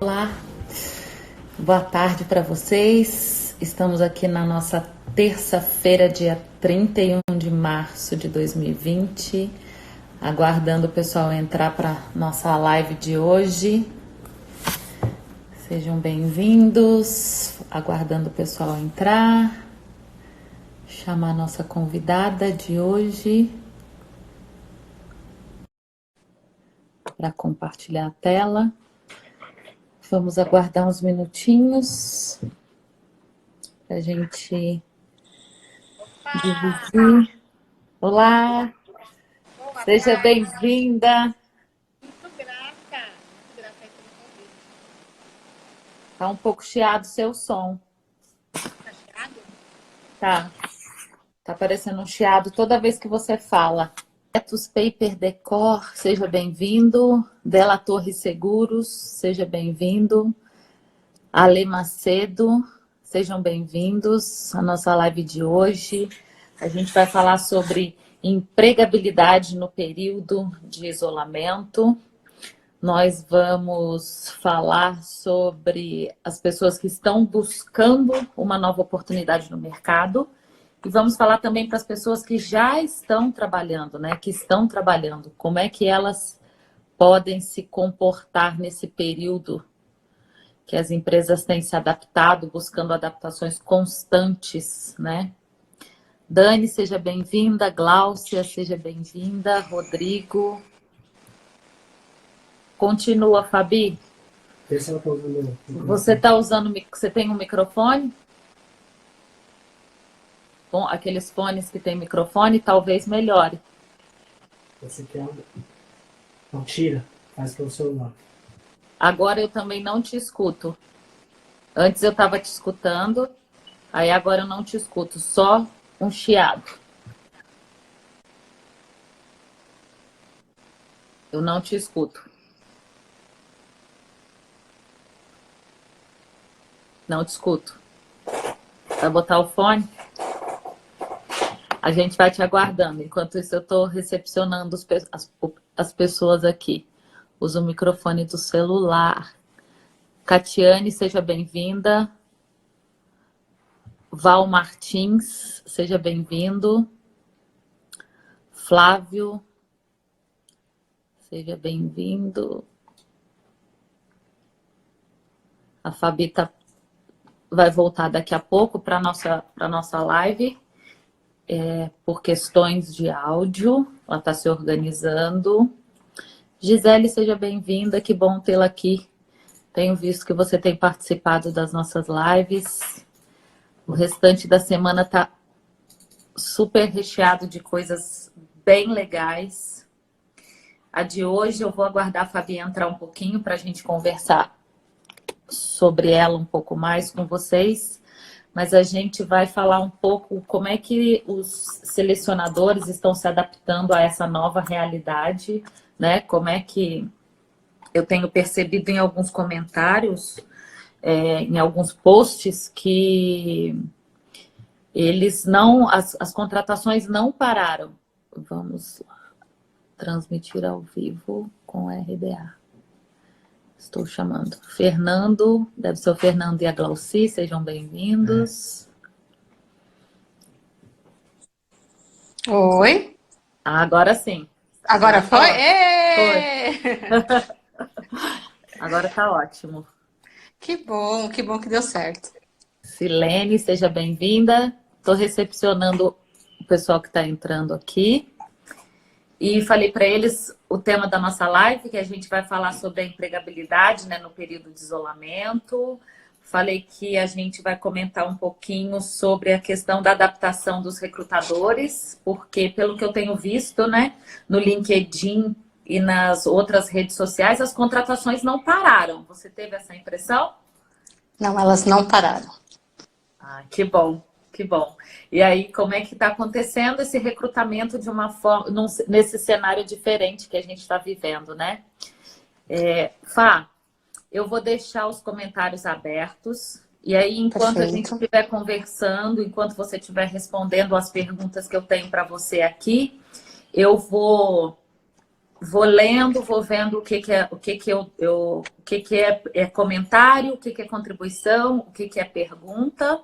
Olá, boa tarde para vocês. Estamos aqui na nossa terça-feira, dia 31 de março de 2020, aguardando o pessoal entrar para nossa live de hoje. Sejam bem-vindos, aguardando o pessoal entrar. Chamar a nossa convidada de hoje para compartilhar a tela. Vamos aguardar uns minutinhos para a gente dividir. Olá, seja bem-vinda. Muito grata. Muito grata aí pelo convite. Tá um pouco chiado o seu som. Tá chiado? Tá. Tá parecendo um chiado toda vez que você fala. Etus Paper Decor, seja bem-vindo. Della Torre Seguros, seja bem-vindo. Ale Macedo, sejam bem-vindos à nossa live de hoje. A gente vai falar sobre empregabilidade no período de isolamento. Nós vamos falar sobre as pessoas que estão buscando uma nova oportunidade no mercado. E vamos falar também para as pessoas que já estão trabalhando, né? Que estão trabalhando. Como é que elas podem se comportar nesse período que as empresas têm se adaptado, buscando adaptações constantes, né? Dani, seja bem-vinda. Gláucia, seja bem-vinda. Rodrigo. Continua, Fabi. Você está usando, você tem um microfone? Bom, aqueles fones que tem microfone, talvez melhore. Você quer? Não, tira. Faz pelo celular. Agora eu também não te escuto. Antes eu estava te escutando, aí agora eu não te escuto, só um chiado. Eu não te escuto. Não te escuto. Vai botar o fone? A gente vai te aguardando. Enquanto isso, eu estou recepcionando as pessoas aqui. Usa o microfone do celular. Catiane, seja bem-vinda. Val Martins, seja bem-vindo. Flávio, seja bem-vindo. A Fabi vai voltar daqui a pouco para a nossa live. Por questões de áudio, ela está se organizando. Gisele, seja bem-vinda, que bom tê-la aqui. Tenho visto que você tem participado das nossas lives. O restante da semana está super recheado de coisas bem legais. A de hoje eu vou aguardar a Fabi entrar um pouquinho para a gente conversar sobre ela um pouco mais com vocês. Mas a gente vai falar um pouco como é que os selecionadores estão se adaptando a essa nova realidade, né? Como é que eu tenho percebido em alguns comentários, em alguns posts, que eles não, as contratações não pararam. Vamos lá. Transmitir ao vivo com RDA. Estou chamando. Fernando, deve ser o Fernando e a Glauci, sejam bem-vindos. Oi. Agora sim. Agora foi? Foi. Agora tá ótimo. Que bom que deu certo. Silene, seja bem-vinda. Estou recepcionando o pessoal que está entrando aqui. E falei para eles o tema da nossa live, que a gente vai falar sobre a empregabilidade, né, no período de isolamento. Falei que a gente vai comentar um pouquinho sobre a questão da adaptação dos recrutadores, porque pelo que eu tenho visto, né, no LinkedIn e nas outras redes sociais, as contratações não pararam. Você teve essa impressão? Não, elas não pararam. Ah, que bom. Que bom. E aí, como é que está acontecendo esse recrutamento de uma forma, nesse cenário diferente que a gente está vivendo, né? Fá, eu vou deixar os comentários abertos. E aí, enquanto a gente estiver conversando, enquanto você estiver respondendo as perguntas que eu tenho para você aqui, eu vou vou lendo, vou vendo o que é comentário, o que é contribuição, o que é pergunta.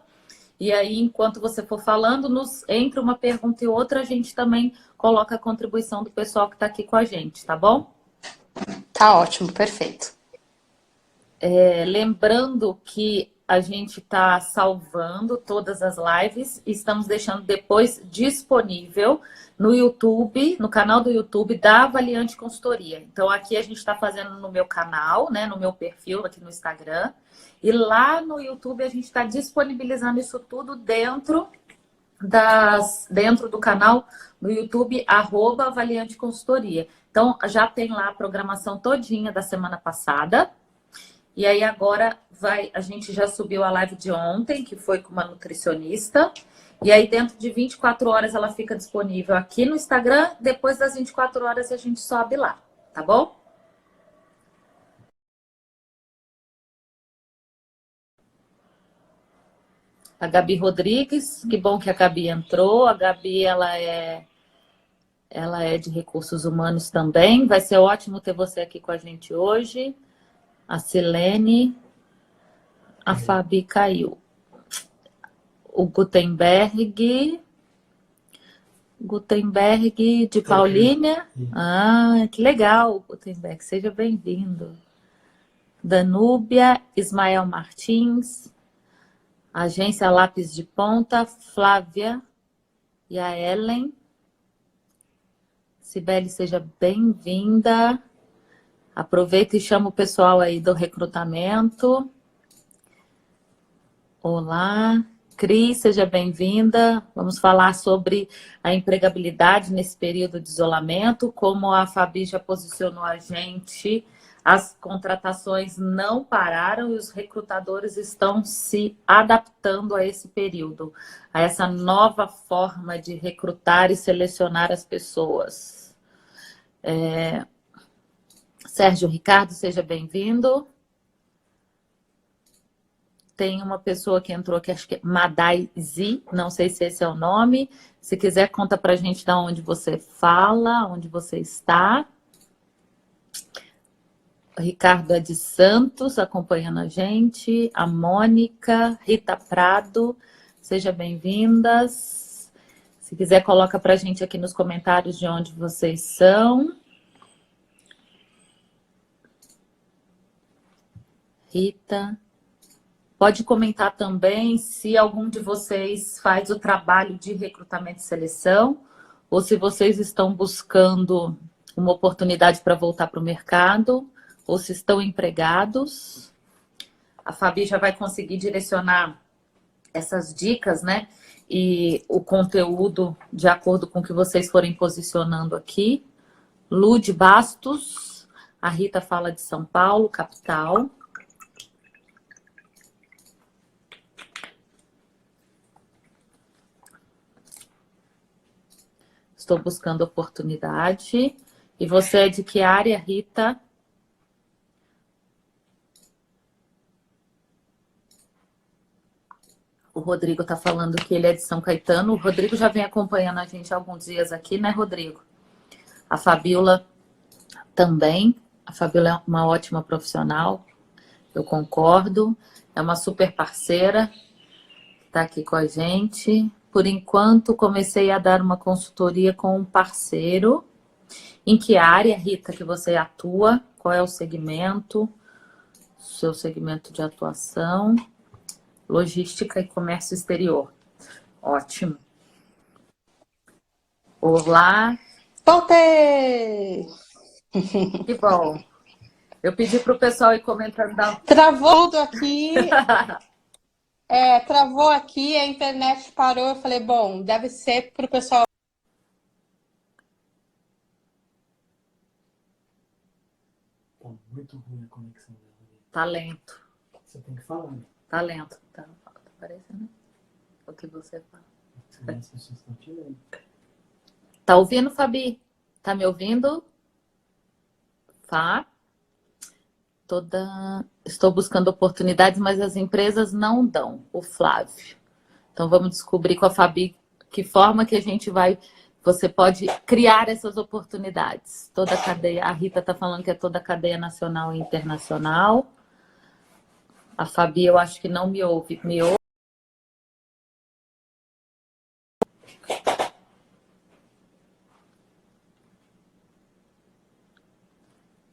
E aí, enquanto você for falando, entre uma pergunta e outra, a gente também coloca a contribuição do pessoal que está aqui com a gente, tá bom? Tá ótimo, perfeito. Lembrando que a gente está salvando todas as lives e estamos deixando depois disponível no YouTube, no canal do YouTube da Avaliante Consultoria. Então, aqui a gente está fazendo no meu canal, né, no meu perfil aqui no Instagram. E lá no YouTube a gente está disponibilizando isso tudo dentro do canal no YouTube, @Avaliante Consultoria. Então, já tem lá a programação todinha da semana passada. E aí agora a gente já subiu a live de ontem, que foi com uma nutricionista. E aí dentro de 24 horas ela fica disponível aqui no Instagram. Depois das 24 horas a gente sobe lá, tá bom? A Gabi Rodrigues, que bom que a Gabi entrou. A Gabi, ela é de recursos humanos também. Vai ser ótimo ter você aqui com a gente hoje. A Silene, a Fabi caiu. O Gutenberg de Paulínia. Ah, que legal, Gutenberg. Seja bem-vindo. Danúbia, Ismael Martins, Agência Lápis de Ponta, Flávia e a Ellen. Cibele, seja bem-vinda. Aproveita e chama o pessoal aí do recrutamento. Olá. Cris, seja bem-vinda. Vamos falar sobre a empregabilidade nesse período de isolamento. Como a Fabi já posicionou a gente, as contratações não pararam e os recrutadores estão se adaptando a esse período, a essa nova forma de recrutar e selecionar as pessoas. Sérgio Ricardo, seja bem-vindo. Tem uma pessoa que entrou que acho que é Madai Zi, não sei se esse é o nome. Se quiser, conta pra gente de onde você fala, onde você está. O Ricardo é de Santos, acompanhando a gente. A Mônica, Rita Prado, sejam bem-vindas. Se quiser, coloca pra gente aqui nos comentários de onde vocês são. Rita. Pode comentar também se algum de vocês faz o trabalho de recrutamento e seleção ou se vocês estão buscando uma oportunidade para voltar para o mercado ou se estão empregados. A Fabi já vai conseguir direcionar essas dicas, né? E o conteúdo de acordo com o que vocês forem posicionando aqui. Lude Bastos, a Rita fala de São Paulo, capital. Estou buscando oportunidade. E você é de que área, Rita? O Rodrigo está falando que ele é de São Caetano. O Rodrigo já vem acompanhando a gente há alguns dias aqui, né, Rodrigo? A Fabiola também. A Fabiola é uma ótima profissional. Eu concordo. É uma super parceira. Está aqui com a gente. Por enquanto, comecei a dar uma consultoria com um parceiro. Em que área, Rita, que você atua? Qual é o segmento? Seu segmento de atuação? Logística e comércio exterior. Ótimo. Olá. Voltei! Que bom. Eu pedi para o pessoal ir comentando. Travou tudo aqui. Travou aqui, a internet parou. Eu falei, bom, deve ser para o pessoal. Tá muito ruim a conexão dela. Talento. Você tem que falar, né? Talento. Tá aparecendo o que você fala. As pessoas estão te vendo. Tá ouvindo, Fabi? Tá me ouvindo? Tá. Estou buscando oportunidades, mas as empresas não dão. O Flávio. Então vamos descobrir com a Fabi que forma que a gente vai você pode criar essas oportunidades. Toda a cadeia, a Rita está falando que é toda a cadeia nacional e internacional. A Fabi, eu acho que não me ouve. Me ouve?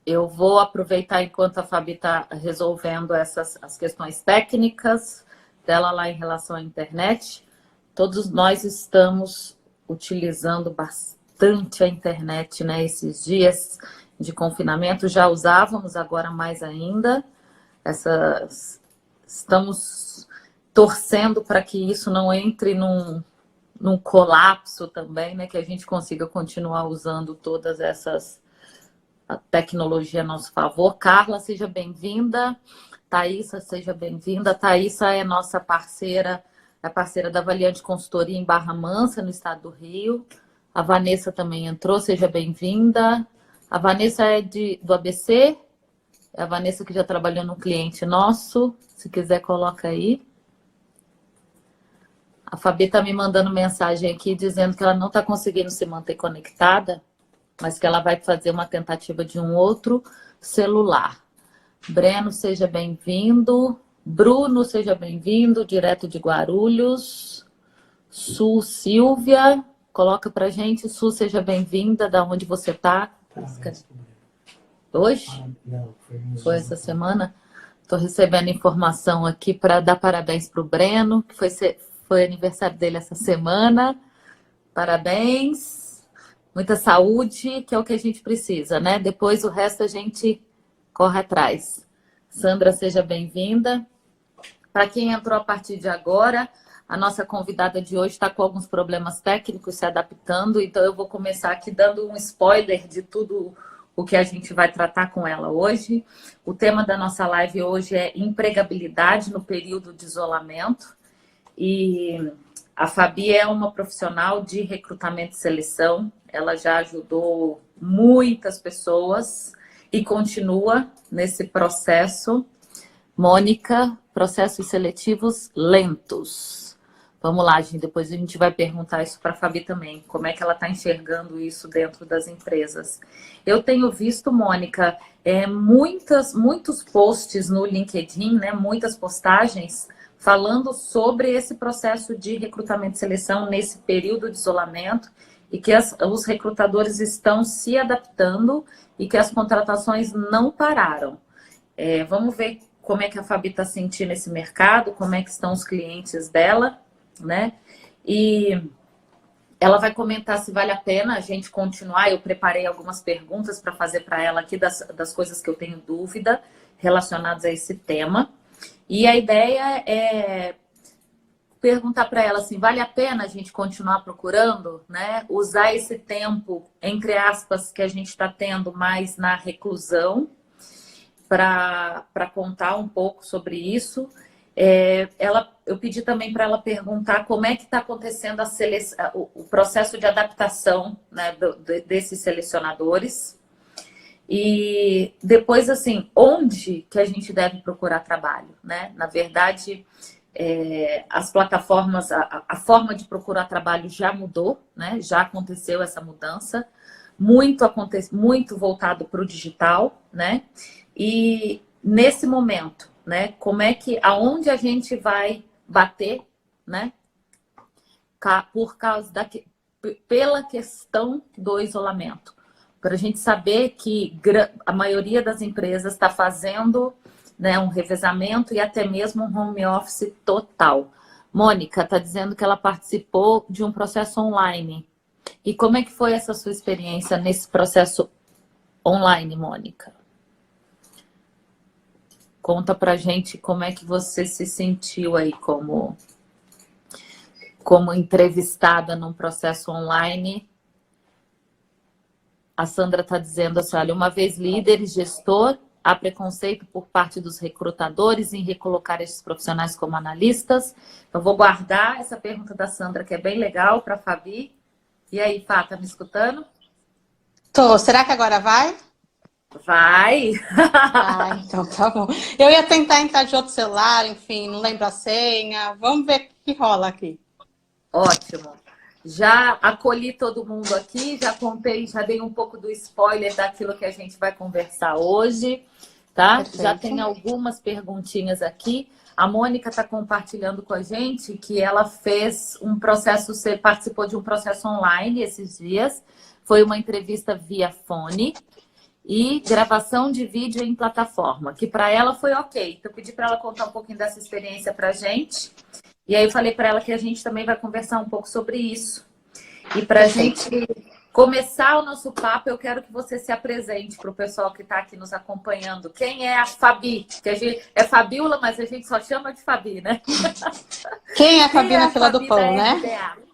Eu vou aproveitar enquanto a Fabi está resolvendo as questões técnicas dela lá em relação à internet. Todos nós estamos utilizando bastante a internet, né? Esses dias de confinamento já usávamos, agora mais ainda. Estamos torcendo para que isso não entre num colapso também, né? Que a gente consiga continuar usando todas essas a tecnologia a nosso favor. Carla, seja bem-vinda. Thaísa, seja bem-vinda. Thaísa é nossa parceira, é parceira da Valiante Consultoria em Barra Mansa, no estado do Rio. A Vanessa também entrou, seja bem-vinda. A Vanessa é do ABC. É a Vanessa que já trabalhou no cliente nosso. Se quiser, coloca aí. A Fabi está me mandando mensagem aqui dizendo que ela não está conseguindo se manter conectada, mas que ela vai fazer uma tentativa de um outro celular. Breno, seja bem-vindo. Bruno, seja bem-vindo, direto de Guarulhos. Su Silvia, coloca pra gente. Su, seja bem-vinda, da onde você tá. Hoje? Não, foi essa semana. Estou recebendo informação aqui para dar parabéns para o Breno, que foi aniversário dele essa semana. Parabéns. Muita saúde, que é o que a gente precisa, né? Depois o resto a gente corre atrás. Sandra, seja bem-vinda. Para quem entrou a partir de agora, a nossa convidada de hoje está com alguns problemas técnicos se adaptando, então eu vou começar aqui dando um spoiler de tudo o que a gente vai tratar com ela hoje. O tema da nossa live hoje é empregabilidade no período de isolamento. E a Fabi é uma profissional de recrutamento e seleção. Ela já ajudou muitas pessoas e continua nesse processo. Mônica, processos seletivos lentos. Vamos lá, gente. Depois a gente vai perguntar isso para a Fabi também. Como é que ela está enxergando isso dentro das empresas? Eu tenho visto, Mônica, muitos posts no LinkedIn, né, muitas postagens falando sobre esse processo de recrutamento e seleção nesse período de isolamento e que os recrutadores estão se adaptando e que as contratações não pararam. Vamos ver como é que a Fabi está sentindo esse mercado, como é que estão os clientes dela, né? E ela vai comentar se vale a pena a gente continuar. Eu preparei algumas perguntas para fazer para ela aqui das coisas que eu tenho dúvida relacionadas a esse tema. E a ideia é perguntar para ela assim, vale a pena a gente continuar procurando, né? Usar esse tempo, entre aspas, que a gente está tendo mais na reclusão para contar um pouco sobre isso. Eu pedi também para ela perguntar como é que está acontecendo o processo de adaptação, né, desses selecionadores. E depois, assim, onde que a gente deve procurar trabalho, né? Na verdade, as plataformas, a forma de procurar trabalho já mudou, né? Já aconteceu essa mudança, muito voltado para o digital, né? E nesse momento, né? Aonde a gente vai bater, né? Pela questão do isolamento. Para a gente saber que a maioria das empresas está fazendo, né, um revezamento e até mesmo um home office total. Mônica está dizendo que ela participou de um processo online. E como é que foi essa sua experiência nesse processo online, Mônica? Conta pra gente como é que você se sentiu aí como entrevistada num processo online. A Sandra está dizendo assim, olha, uma vez líder e gestor, há preconceito por parte dos recrutadores em recolocar esses profissionais como analistas. Eu vou guardar essa pergunta da Sandra, que é bem legal, para a Fabi. E aí, Fá, tá me escutando? Tô. Será que agora vai? Vai! Então tá bom. Eu ia tentar entrar de outro celular, enfim, não lembro a senha. Vamos ver o que rola aqui. Ótimo. Já acolhi todo mundo aqui, já contei, já dei um pouco do spoiler daquilo que a gente vai conversar hoje, tá? Perfeito. Já tem algumas perguntinhas aqui. A Mônica está compartilhando com a gente que ela fez um processo, você participou de um processo online esses dias. Foi uma entrevista via fone e gravação de vídeo em plataforma, que para ela foi ok. Então, eu pedi para ela contar um pouquinho dessa experiência para a gente. E aí eu falei para ela que a gente também vai conversar um pouco sobre isso. E para a gente começar o nosso papo, eu quero que você se apresente para o pessoal que está aqui nos acompanhando. Quem é a Fabi? Que a gente, é Fabiola, mas a gente só chama de Fabi, né? Quem é a Fabi Quem é na a fila do Fabi pão, da né? RDA?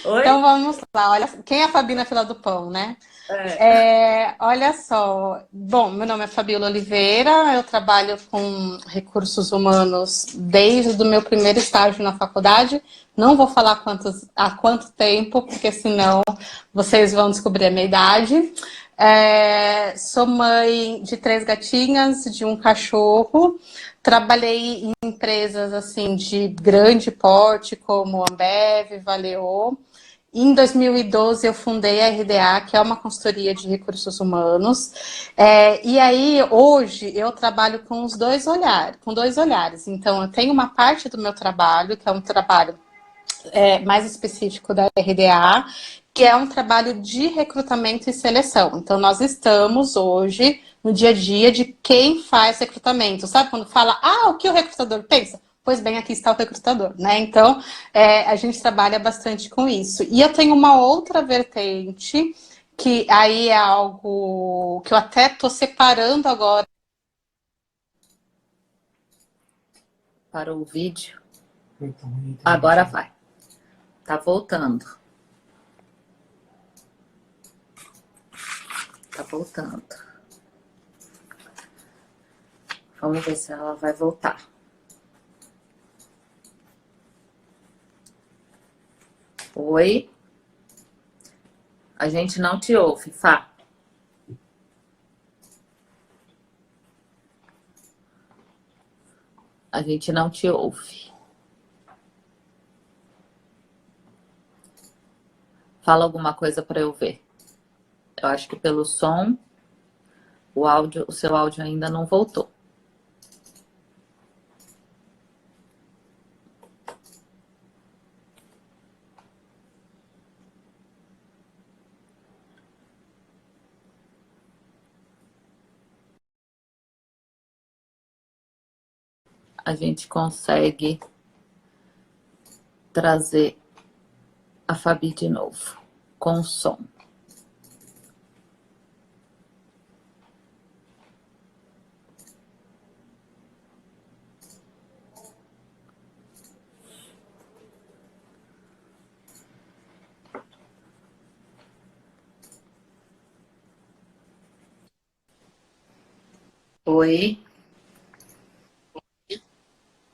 Oi? Então vamos lá, olha, quem é a Fabi na fila do pão, né? Olha só, bom, meu nome é Fabiola Oliveira, eu trabalho com recursos humanos desde o meu primeiro estágio na faculdade. Não vou falar há quanto tempo, porque senão vocês vão descobrir a minha idade. Sou mãe de 3 gatinhas, de um cachorro. Trabalhei em empresas assim de grande porte, como Ambev, Valeo. Em 2012, eu fundei a RDA, que é uma consultoria de recursos humanos. E aí, hoje, eu trabalho com dois olhares. Então, eu tenho uma parte do meu trabalho, que é um trabalho mais específico da RDA, que é um trabalho de recrutamento e seleção. Então, nós estamos hoje no dia a dia de quem faz recrutamento. Sabe quando fala, o que o recrutador pensa? Pois bem, aqui está o recrutador, né? Então, a gente trabalha bastante com isso. E eu tenho uma outra vertente, que aí é algo que eu até estou separando agora. Para o vídeo. Então, Agora vai. Tá voltando. Tá voltando. Vamos ver se ela vai voltar. Oi? A gente não te ouve, Fá. A gente não te ouve. Fala alguma coisa para eu ver. Eu acho que pelo som, o seu áudio ainda não voltou. A gente consegue trazer a Fabi de novo, com o som. Oi?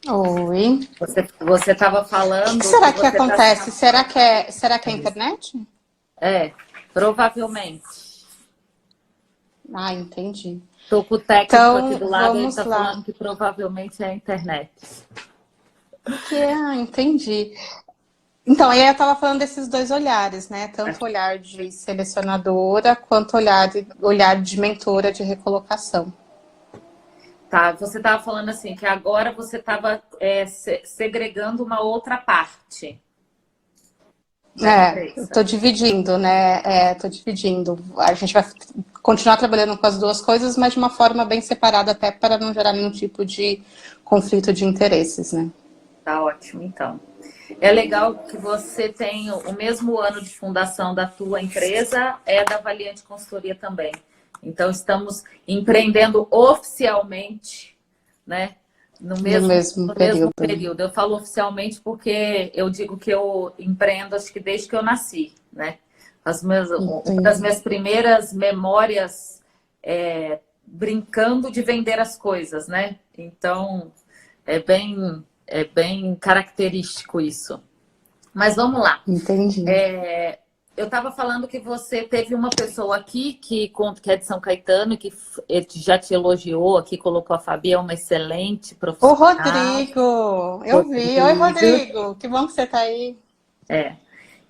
Oi. Você estava falando... O que será que você acontece? Será que é a internet? Provavelmente. Entendi. Tô com o técnico Então, aqui do lado, ele vamos tá lá. falando que provavelmente é a internet. Entendi. Então, aí eu estava falando desses dois olhares, né? Tanto o olhar de selecionadora, quanto olhar de mentora de recolocação. Tá, você estava falando assim, que agora você estava segregando uma outra parte. Eu tô dividindo, né? Tô dividindo. A gente vai continuar trabalhando com as duas coisas, mas de uma forma bem separada, até para não gerar nenhum tipo de conflito de interesses, né? Tá ótimo, então. É legal que você tem o mesmo ano de fundação da tua empresa, é da Valiante Consultoria também. Então, estamos empreendendo oficialmente, né? No mesmo período. Eu falo oficialmente porque eu digo que eu empreendo, acho que desde que eu nasci, né? Uma das minhas primeiras memórias brincando de vender as coisas, né? Então, é bem característico isso. Mas vamos lá. Entendi. Eu estava falando que você teve uma pessoa aqui que é de São Caetano, que já te elogiou aqui, colocou a Fabi, é uma excelente profissional. O Rodrigo! Eu vi. Oi, Rodrigo! Que bom que você está aí.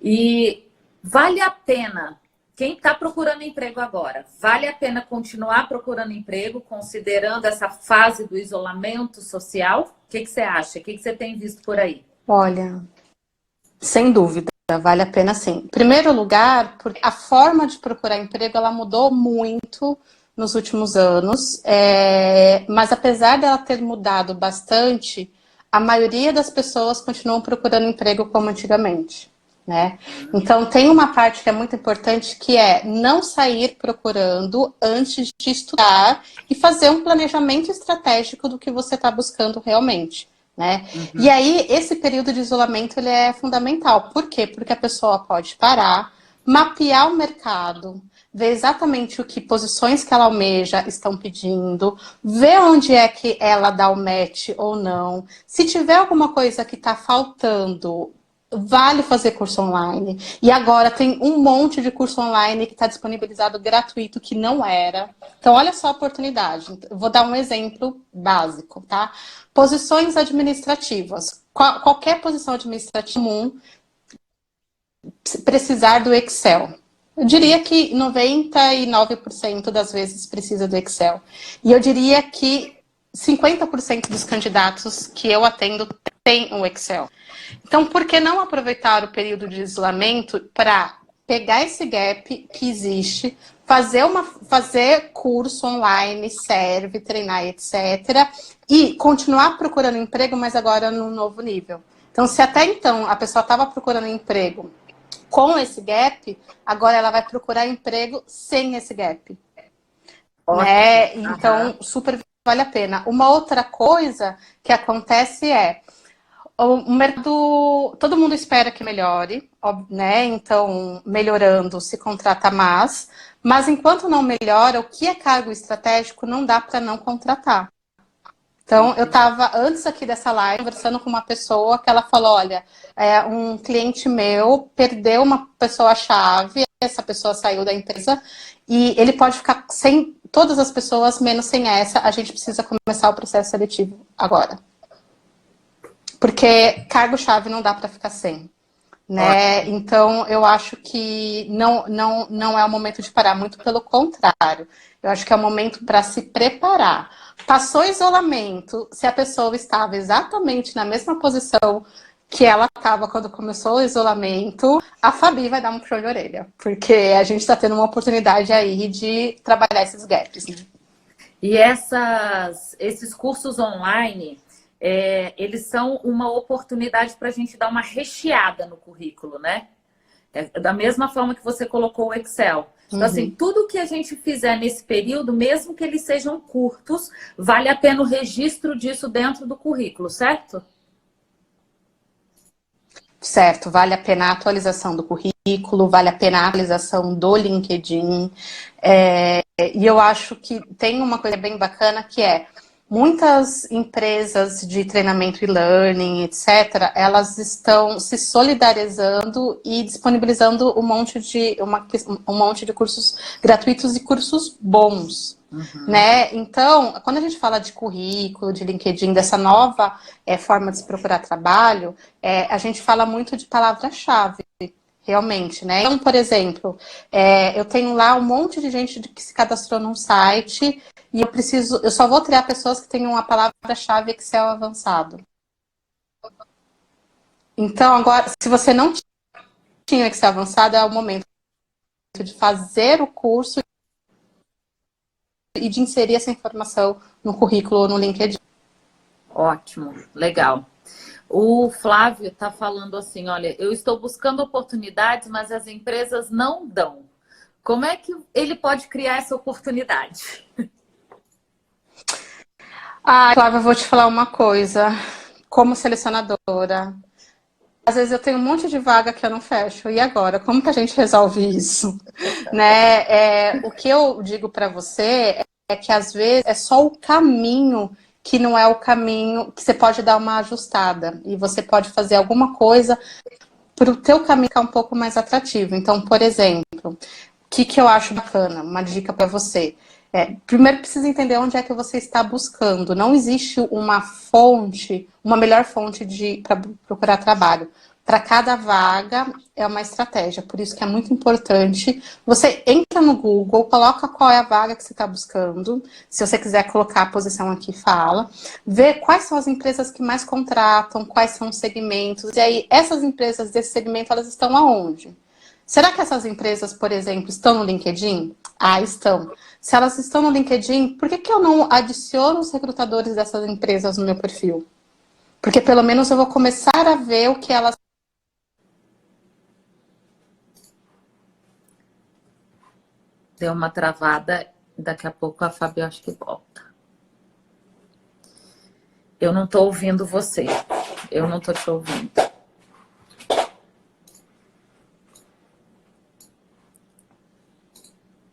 E vale a pena, quem está procurando emprego agora, vale a pena continuar procurando emprego, considerando essa fase do isolamento social? O que você acha? O que você tem visto por aí? Olha, sem dúvida, vale a pena sim. Em primeiro lugar, porque a forma de procurar emprego, ela mudou muito nos últimos anos, mas apesar dela ter mudado bastante, a maioria das pessoas continuam procurando emprego como antigamente, né? Então tem uma parte que é muito importante, que é não sair procurando antes de estudar e fazer um planejamento estratégico do que você está buscando realmente, né? E aí esse período de isolamento ele é fundamental. Por quê? Porque a pessoa pode parar, mapear o mercado, ver exatamente o que posições que ela almeja estão pedindo, ver onde é que ela dá o match ou não. Se tiver alguma coisa que está faltando, vale fazer curso online. E agora tem um monte de curso online que está disponibilizado gratuito que não era. Então, olha só a oportunidade. Vou dar um exemplo básico, tá? Posições administrativas. Qualquer posição administrativa comum precisar do Excel. Eu diria que 99% das vezes precisa do Excel. E eu diria que 50% dos candidatos que eu atendo têm o Excel. Então, por que não aproveitar o período de isolamento para pegar esse gap que existe, fazer curso online, serve, treinar, etc. E continuar procurando emprego, mas agora num novo nível. Então, se até então a pessoa estava procurando emprego com esse gap, agora ela vai procurar emprego sem esse gap. Né? Então, super vale a pena. Uma outra coisa que acontece é o mercado, todo mundo espera que melhore, né? Então, melhorando, se contrata mais, mas enquanto não melhora, o que é cargo estratégico não dá para não contratar. Então, eu estava, antes aqui dessa live, conversando com uma pessoa que ela falou, olha, um cliente meu perdeu uma pessoa-chave, essa pessoa saiu da empresa, e ele pode ficar sem todas as pessoas, menos sem essa, a gente precisa começar o processo seletivo agora. Porque cargo-chave não dá para ficar sem. Né? Então, eu acho que não é o momento de parar, muito pelo contrário. Eu acho que é o momento para se preparar. Passou isolamento, se a pessoa estava exatamente na mesma posição que ela estava quando começou o isolamento, a Fabi vai dar um puxão de orelha, porque a gente está tendo uma oportunidade aí de trabalhar esses gaps. Né? E esses cursos online, eles são uma oportunidade para a gente dar uma recheada no currículo, né? Da mesma forma que você colocou o Excel. Então, assim, tudo que a gente fizer nesse período, mesmo que eles sejam curtos, vale a pena o registro disso dentro do currículo, certo? Certo, vale a pena a atualização do currículo, vale a pena a atualização do LinkedIn. E eu acho que tem uma coisa bem bacana que muitas empresas de treinamento e learning, etc., elas estão se solidarizando e disponibilizando um monte de cursos gratuitos e cursos bons. Né? Então, quando a gente fala de currículo, de LinkedIn, dessa nova forma de se procurar trabalho, a gente fala muito de palavra-chave. Realmente, né? Então, por exemplo, eu tenho lá um monte de gente que se cadastrou num site e eu só vou criar pessoas que tenham uma palavra-chave Excel avançado. Então, agora, se você não tinha Excel avançado, é o momento de fazer o curso e de inserir essa informação no currículo ou no LinkedIn. Ótimo, legal. O Flávio está falando assim, olha, eu estou buscando oportunidades, mas as empresas não dão. Como é que ele pode criar essa oportunidade? Flávio, eu vou te falar uma coisa. Como selecionadora, às vezes eu tenho um monte de vaga que eu não fecho. E agora? Como que a gente resolve isso? Né? O que eu digo para você é que às vezes é só o caminho que não é o caminho que você pode dar uma ajustada. E você pode fazer alguma coisa para o teu caminho ficar um pouco mais atrativo. Então, por exemplo, o que eu acho bacana? Uma dica para você. Primeiro precisa entender onde é que você está buscando. Não existe uma melhor fonte para procurar trabalho. para cada vaga é uma estratégia. Por isso que é muito importante. Você entra no Google, coloca qual é a vaga que você está buscando. Se você quiser colocar a posição aqui, fala. Vê quais são as empresas que mais contratam, quais são os segmentos. E aí, essas empresas desse segmento, elas estão aonde? Será que essas empresas, por exemplo, estão no LinkedIn? Ah, estão. Se elas estão no LinkedIn, por que que eu não adiciono os recrutadores dessas empresas no meu perfil? Porque pelo menos eu vou começar a ver o que elas... Deu uma travada, daqui a pouco a Fábio acho que volta. Eu não estou ouvindo você. Eu não estou te ouvindo.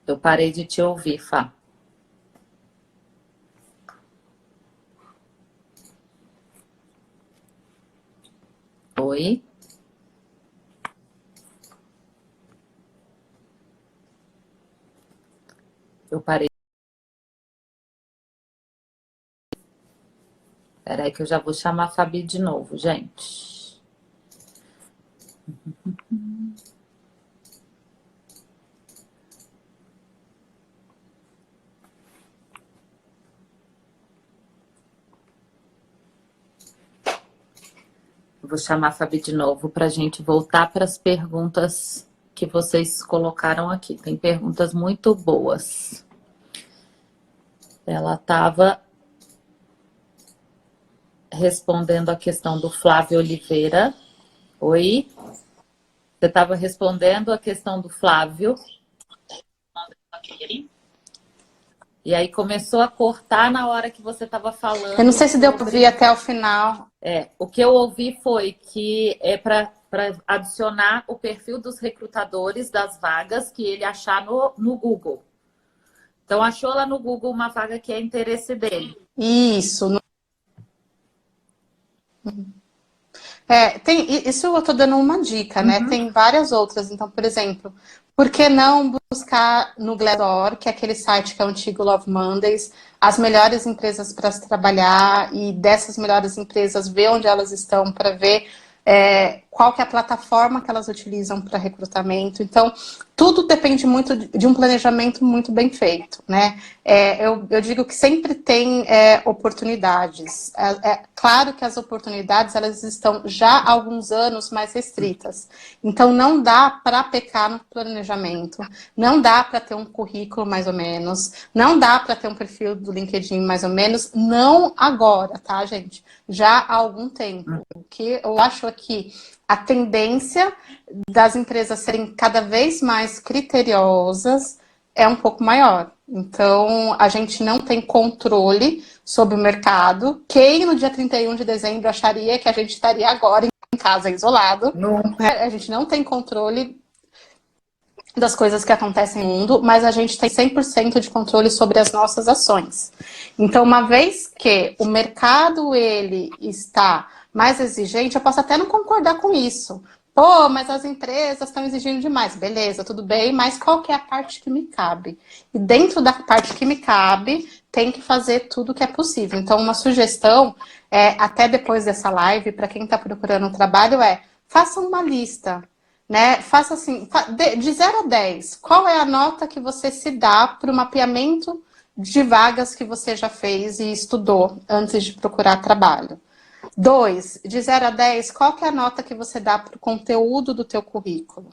Eu parei de te ouvir, Fá. Oi? Eu parei. Espera aí que eu já vou chamar a Fabi de novo, gente. Vou chamar a Fabi de novo para a gente voltar para as perguntas que vocês colocaram aqui. Tem perguntas muito boas. Ela estava respondendo a questão do Flávio Oliveira. Oi? Você estava respondendo a questão do Flávio. E aí começou a cortar na hora que você estava falando. Eu não sei se deu para ouvir até o final. O que eu ouvi foi que é para adicionar o perfil dos recrutadores das vagas que ele achar no Google. Então, achou lá no Google uma vaga que é interesse dele. Isso. Isso eu estou dando uma dica, né? Tem várias outras. Então, por exemplo, por que não buscar no Glassdoor, que é aquele site que é o antigo Love Mondays, as melhores empresas para se trabalhar e dessas melhores empresas ver onde elas estão para ver qual que é a plataforma que elas utilizam para recrutamento. Então, tudo depende muito de um planejamento muito bem feito, né? Eu digo que sempre tem oportunidades. Claro que as oportunidades, elas estão já há alguns anos mais restritas. Então, não dá para pecar no planejamento, não dá para ter um currículo mais ou menos, não dá para ter um perfil do LinkedIn mais ou menos, não agora, tá, gente? Já há algum tempo. O que eu acho aqui, a tendência das empresas serem cada vez mais criteriosas é um pouco maior. Então, a gente não tem controle sobre o mercado. Quem no dia 31 de dezembro acharia que a gente estaria agora em casa isolado? Não. A gente não tem controle das coisas que acontecem no mundo, mas a gente tem 100% de controle sobre as nossas ações. Então, uma vez que o mercado ele está mais exigente, eu posso até não concordar com isso. Pô, mas as empresas estão exigindo demais. Beleza, tudo bem, mas qual que é a parte que me cabe? E dentro da parte que me cabe, tem que fazer tudo que é possível. Então, uma sugestão, até depois dessa live, para quem está procurando um trabalho, faça uma lista. Né? Faça assim, de 0 a 10, qual é a nota que você se dá para o mapeamento de vagas que você já fez e estudou antes de procurar trabalho? 2, de 0 a 10, qual que é a nota que você dá para o conteúdo do teu currículo?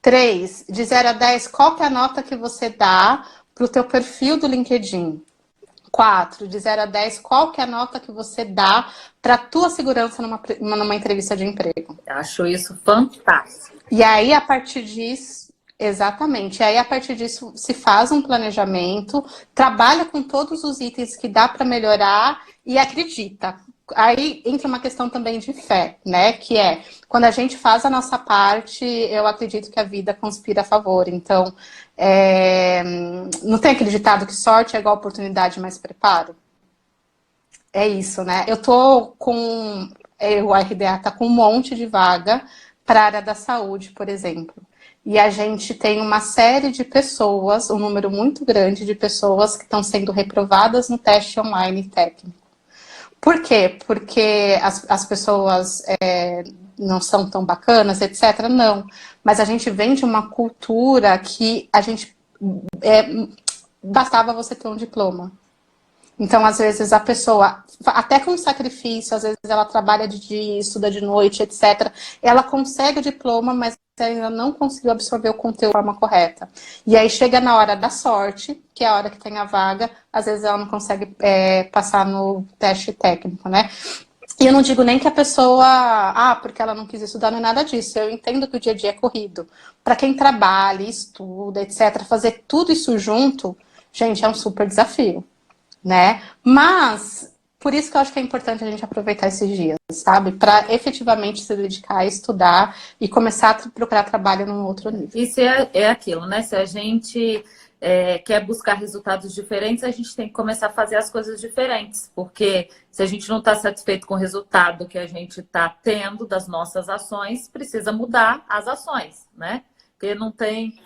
3, de 0 a 10, qual que é a nota que você dá para o teu perfil do LinkedIn? 4, de 0 a 10, qual que é a nota que você dá para a tua segurança numa entrevista de emprego? Eu acho isso fantástico. E aí, a partir disso, exatamente, e aí a partir disso se faz um planejamento, trabalha com todos os itens que dá para melhorar e acredita. Aí entra uma questão também de fé, né? Que quando a gente faz a nossa parte, eu acredito que a vida conspira a favor. Então, não tem acreditado que sorte é igual oportunidade mais preparo? É isso, né? O RDA está com um monte de vaga para a área da saúde, por exemplo. E a gente tem uma série de pessoas, um número muito grande de pessoas que estão sendo reprovadas no teste online técnico. Por quê? Porque as pessoas não são tão bacanas, etc. Não. Mas a gente vem de uma cultura que a gente bastava você ter um diploma. Então, às vezes, a pessoa, até com sacrifício, às vezes ela trabalha de dia, estuda de noite, etc. Ela consegue o diploma, mas ainda não conseguiu absorver o conteúdo de forma correta. E aí chega na hora da sorte, que é a hora que tem a vaga, às vezes ela não consegue passar no teste técnico, né? E eu não digo nem que a pessoa, porque ela não quis estudar, não é nada disso. Eu entendo que o dia a dia é corrido. Para quem trabalha, estuda, etc., fazer tudo isso junto, gente, é um super desafio, né? Mas, por isso que eu acho que é importante a gente aproveitar esses dias, sabe? Para efetivamente se dedicar a estudar e começar a procurar trabalho num outro nível. Isso é aquilo, né? Se a gente quer buscar resultados diferentes, a gente tem que começar a fazer as coisas diferentes. Porque se a gente não está satisfeito com o resultado que a gente está tendo das nossas ações, precisa mudar as ações, né? Porque não tem...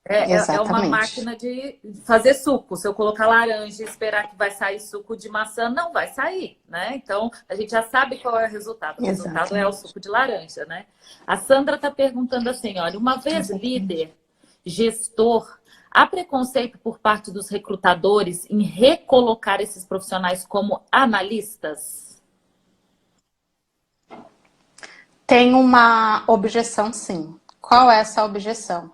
É uma máquina de fazer suco. Se eu colocar laranja e esperar que vai sair suco de maçã, não vai sair, né? Então, a gente já sabe qual é o resultado. O resultado é o suco de laranja, né? A Sandra está perguntando assim, olha, uma vez líder, gestor, há preconceito por parte dos recrutadores em recolocar esses profissionais como analistas? Tem uma objeção, sim. Qual é essa objeção?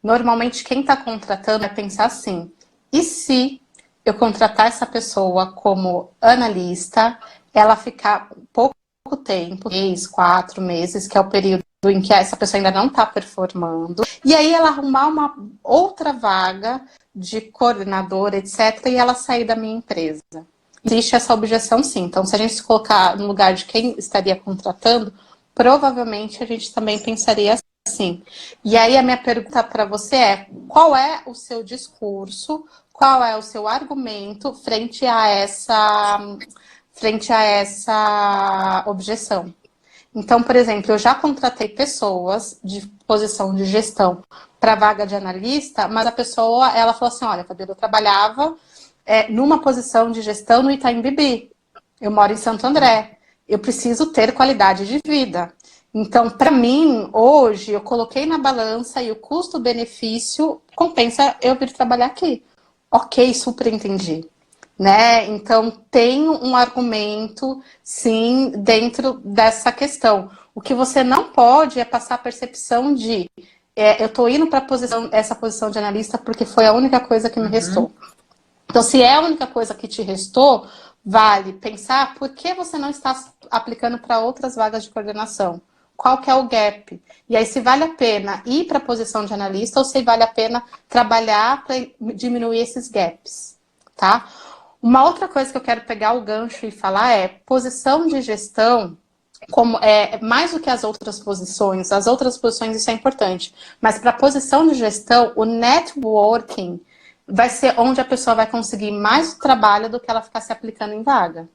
Normalmente, quem está contratando vai pensar assim, e se eu contratar essa pessoa como analista, ela ficar pouco tempo, 3, 4 meses, que é o período em que essa pessoa ainda não está performando, e aí ela arrumar uma outra vaga de coordenador, etc., e ela sair da minha empresa. Existe essa objeção, sim. Então, se a gente se colocar no lugar de quem estaria contratando, provavelmente a gente também pensaria assim. E aí a minha pergunta para você é, qual é o seu discurso, qual é o seu argumento frente a essa objeção? Então, por exemplo, eu já contratei pessoas de posição de gestão para vaga de analista, mas a pessoa, ela falou assim, olha, Fabíola, eu trabalhava numa posição de gestão no Itaim Bibi. Eu moro em Santo André. Eu preciso ter qualidade de vida. Então, para mim, hoje, eu coloquei na balança e o custo-benefício compensa eu vir trabalhar aqui. Ok, super entendi. Né? Então, tem um argumento, sim, dentro dessa questão. O que você não pode é passar a percepção de eu estou indo para essa posição de analista porque foi a única coisa que me restou. Então, se é a única coisa que te restou, vale pensar por que você não está aplicando para outras vagas de coordenação. Qual que é o gap? E aí, se vale a pena ir para a posição de analista ou se vale a pena trabalhar para diminuir esses gaps, tá? Uma outra coisa que eu quero pegar o gancho e falar é posição de gestão, como mais do que as outras posições isso é importante, mas para a posição de gestão, o networking vai ser onde a pessoa vai conseguir mais trabalho do que ela ficar se aplicando em vaga.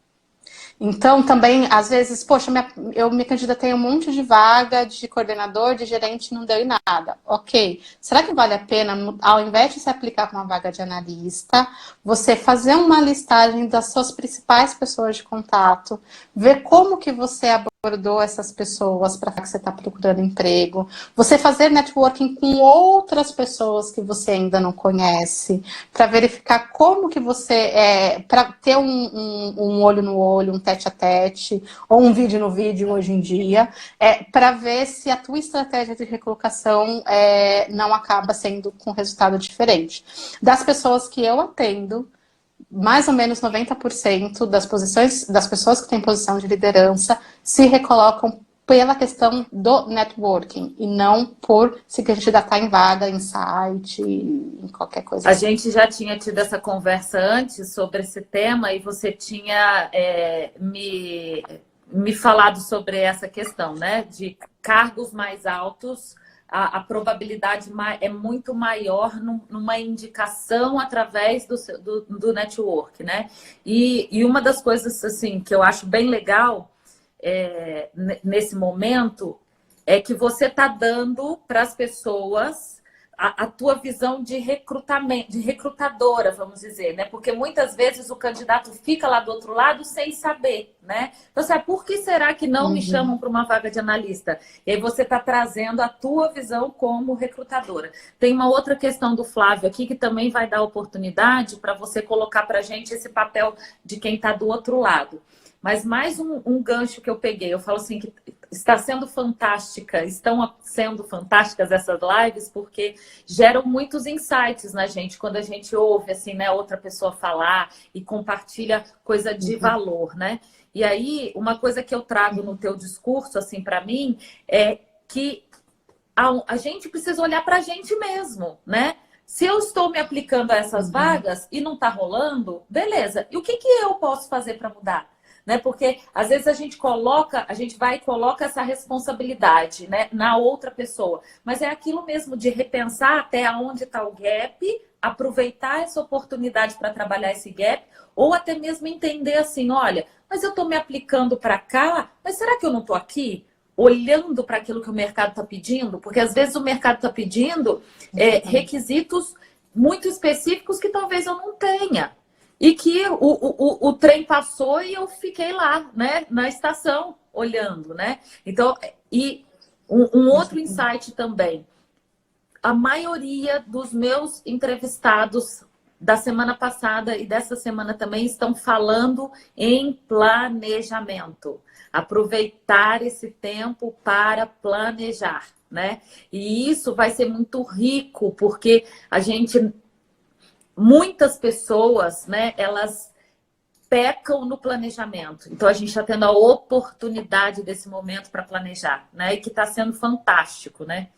Então, também, às vezes, poxa, eu me candidatei a um monte de vaga de coordenador, de gerente, não deu em nada. Ok. Será que vale a pena, ao invés de se aplicar para uma vaga de analista, você fazer uma listagem das suas principais pessoas de contato, ver como que você abordou essas pessoas para que você está procurando emprego, você fazer networking com outras pessoas que você ainda não conhece, para verificar como que você, para ter um olho no olho, um tete a tete, ou um vídeo no vídeo hoje em dia, para ver se a tua estratégia de recolocação não acaba sendo com resultado diferente. Das pessoas que eu atendo, mais ou menos 90% das pessoas que têm posição de liderança se recolocam pela questão do networking e não por se candidatar em vaga, em site, em qualquer coisa assim. A gente já tinha tido essa conversa antes sobre esse tema e você tinha me falado sobre essa questão, né? De cargos mais altos, a probabilidade é muito maior numa indicação através do network, né? E uma das coisas assim que eu acho bem legal nesse momento é que você está dando para as pessoas a tua visão de recrutamento, de recrutadora, vamos dizer, né? Porque muitas vezes o candidato fica lá do outro lado sem saber, né? Então, assim, por que será que não me chamam para uma vaga de analista? E aí você está trazendo a tua visão como recrutadora. Tem uma outra questão do Flávio aqui que também vai dar oportunidade para você colocar para a gente esse papel de quem está do outro lado. Mas mais um gancho que eu peguei, eu falo assim que está sendo fantástica, estão sendo fantásticas essas lives porque geram muitos insights na gente, quando a gente ouve assim, né, outra pessoa falar e compartilha coisa de valor, né? E aí, uma coisa que eu trago no teu discurso, assim, para mim, é que a gente precisa olhar para a gente mesmo, né? Se eu estou me aplicando a essas vagas e não está rolando, beleza. E o que eu posso fazer para mudar? Né? Porque às vezes a gente vai e coloca essa responsabilidade, né, na outra pessoa. Mas é aquilo mesmo de repensar até onde está o gap, aproveitar essa oportunidade para trabalhar esse gap, ou até mesmo entender assim, olha, mas eu estou me aplicando para cá, mas será que eu não estou aqui? Olhando para aquilo que o mercado está pedindo? Porque às vezes o mercado está pedindo requisitos muito específicos que talvez eu não tenha. E que o trem passou e eu fiquei lá, né, na estação, olhando, né? Então, e um outro insight também. A maioria dos meus entrevistados da semana passada e dessa semana também estão falando em planejamento. Aproveitar esse tempo para planejar, né? E isso vai ser muito rico, porque muitas pessoas, né, elas pecam no planejamento. Então, a gente está tendo a oportunidade desse momento para planejar, né? E que está sendo fantástico, né?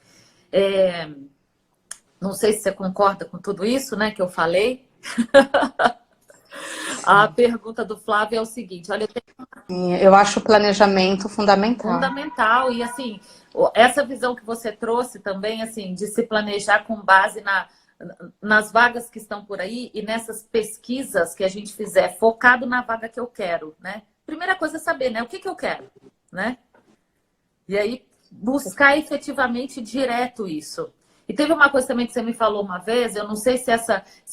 Não sei se você concorda com tudo isso, né, que eu falei. A pergunta do Flávio é o seguinte, olha, Eu acho o planejamento fundamental. Fundamental. E, assim, essa visão que você trouxe também, assim, de se planejar com base nas vagas que estão por aí e nessas pesquisas que a gente fizer, focado na vaga que eu quero, né? Primeira coisa é saber, né? O que eu quero, né? E aí, buscar efetivamente direto isso. E teve uma coisa também que você me falou uma vez, eu não sei se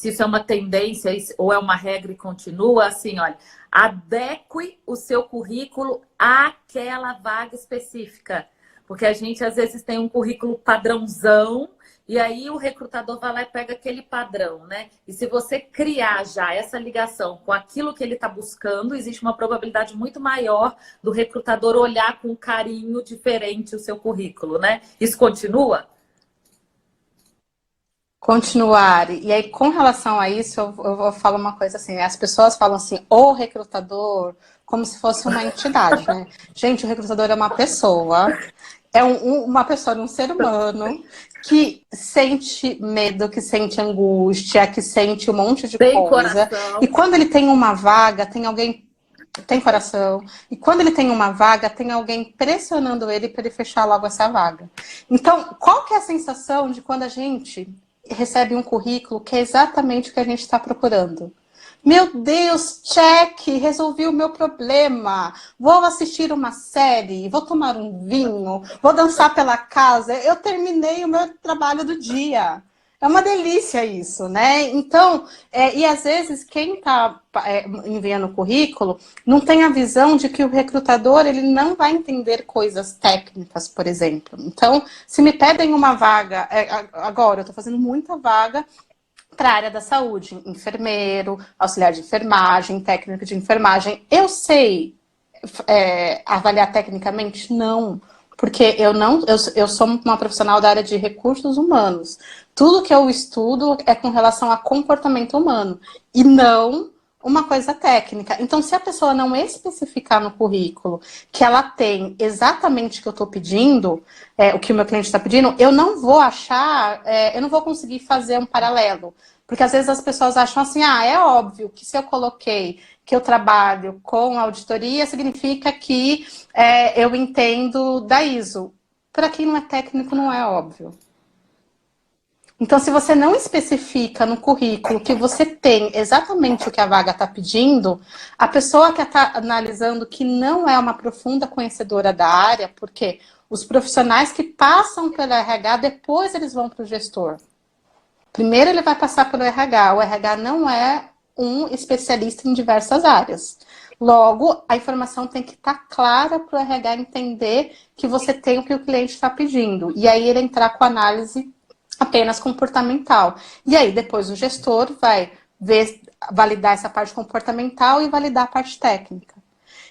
isso é uma tendência ou é uma regra e continua, assim, olha, adeque o seu currículo àquela vaga específica. Porque a gente, às vezes, tem um currículo padrãozão, e aí o recrutador vai lá e pega aquele padrão, né? E se você criar já essa ligação com aquilo que ele está buscando, existe uma probabilidade muito maior do recrutador olhar com carinho diferente o seu currículo, né? Isso continua? Continuar. E aí, com relação a isso, eu falo uma coisa assim, as pessoas falam assim, o recrutador, como se fosse uma entidade, né? Gente, o recrutador é uma pessoa, uma pessoa, um ser humano, que sente medo, que sente angústia, que sente um monte de Tem coisa. coração. E quando ele tem uma vaga, tem alguém... Tem coração. E quando ele tem uma vaga, tem alguém pressionando ele para ele fechar logo essa vaga. Então, qual que é a sensação de quando a gente recebe um currículo que é exatamente o que a gente está procurando? Meu Deus, check, resolvi o meu problema. Vou assistir uma série, vou tomar um vinho, vou dançar pela casa. Eu terminei o meu trabalho do dia. É uma delícia isso, né? Então, e às vezes quem está enviando o currículo não tem a visão de que o recrutador ele não vai entender coisas técnicas, por exemplo. Então, se me pedem uma vaga, agora eu estou fazendo muita vaga para a área da saúde, enfermeiro, auxiliar de enfermagem, técnico de enfermagem. Eu sei avaliar tecnicamente? Não. Porque eu sou uma profissional da área de recursos humanos. Tudo que eu estudo é com relação a comportamento humano e não uma coisa técnica. Então, se a pessoa não especificar no currículo que ela tem exatamente o que eu estou pedindo, o que o meu cliente está pedindo, eu não vou eu não vou conseguir fazer um paralelo. Porque às vezes as pessoas acham assim, é óbvio que se eu coloquei que eu trabalho com auditoria, significa que eu entendo da ISO. Para quem não é técnico, não é óbvio. Então, se você não especifica no currículo que você tem exatamente o que a vaga está pedindo, a pessoa que está analisando que não é uma profunda conhecedora da área, porque os profissionais que passam pelo RH, depois eles vão para o gestor. Primeiro ele vai passar pelo RH. O RH não é um especialista em diversas áreas. Logo, a informação tem que estar clara para o RH entender que você tem o que o cliente está pedindo. E aí ele entrar com análise apenas comportamental. E aí depois o gestor vai validar essa parte comportamental e validar a parte técnica.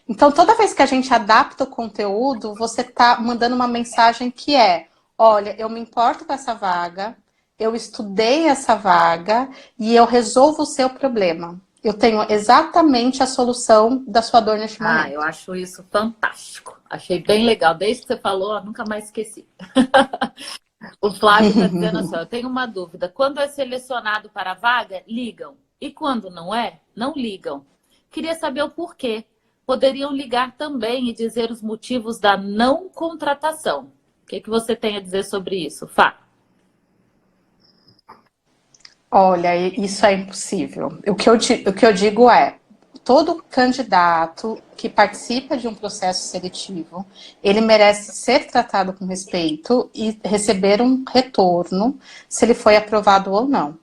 Então, toda vez que a gente adapta o conteúdo, você está mandando uma mensagem que é: olha, eu me importo com essa vaga, eu estudei essa vaga e eu resolvo o seu problema. Eu tenho exatamente a solução da sua dor neste momento. Eu acho isso fantástico. Achei bem legal. Desde que você falou, eu nunca mais esqueci. O Flávio está dizendo assim, eu tenho uma dúvida. Quando é selecionado para a vaga, ligam. E quando não é, não ligam. Queria saber o porquê. Poderiam ligar também e dizer os motivos da não contratação. O que você tem a dizer sobre isso, Fá? Olha, isso é impossível. O que eu digo é, todo candidato que participa de um processo seletivo, ele merece ser tratado com respeito e receber um retorno se ele foi aprovado ou não.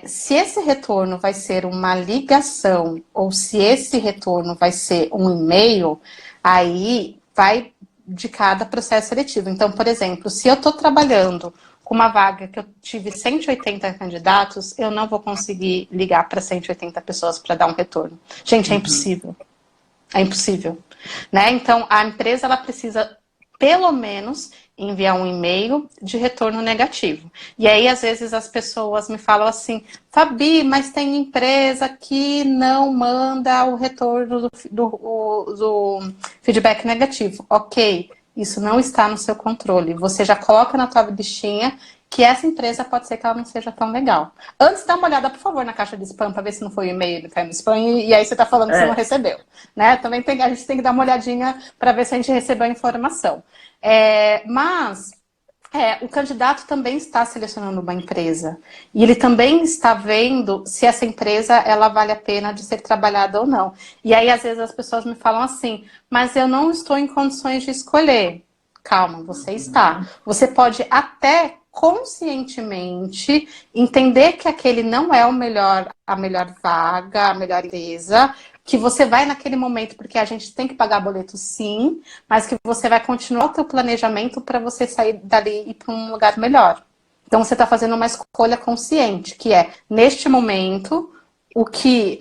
Se esse retorno vai ser uma ligação ou se esse retorno vai ser um e-mail, aí vai de cada processo seletivo. Então, por exemplo, se eu estou trabalhando com uma vaga que eu tive 180 candidatos, eu não vou conseguir ligar para 180 pessoas para dar um retorno. Gente, é impossível. É impossível. Né? Então, a empresa ela precisa, pelo menos, enviar um e-mail de retorno negativo. E aí, às vezes, as pessoas me falam assim: Fabi, mas tem empresa que não manda o retorno do feedback negativo. Ok, isso não está no seu controle. Você já coloca na tua listinha que essa empresa pode ser que ela não seja tão legal. Antes, dá uma olhada, por favor, na caixa de spam para ver se não foi o e-mail que caiu no spam e aí você está falando que você não recebeu. Né? Também a gente tem que dar uma olhadinha para ver se a gente recebeu a informação. Mas o candidato também está selecionando uma empresa e ele também está vendo se essa empresa ela vale a pena de ser trabalhada ou não. E aí, às vezes, as pessoas me falam assim: mas eu não estou em condições de escolher. Calma, você está. Você pode até conscientemente entender que aquele não é a melhor vaga, a melhor empresa, que você vai naquele momento porque a gente tem que pagar boleto sim, mas que você vai continuar o teu planejamento para você sair dali e ir para um lugar melhor. Então você está fazendo uma escolha consciente, que é, neste momento, o que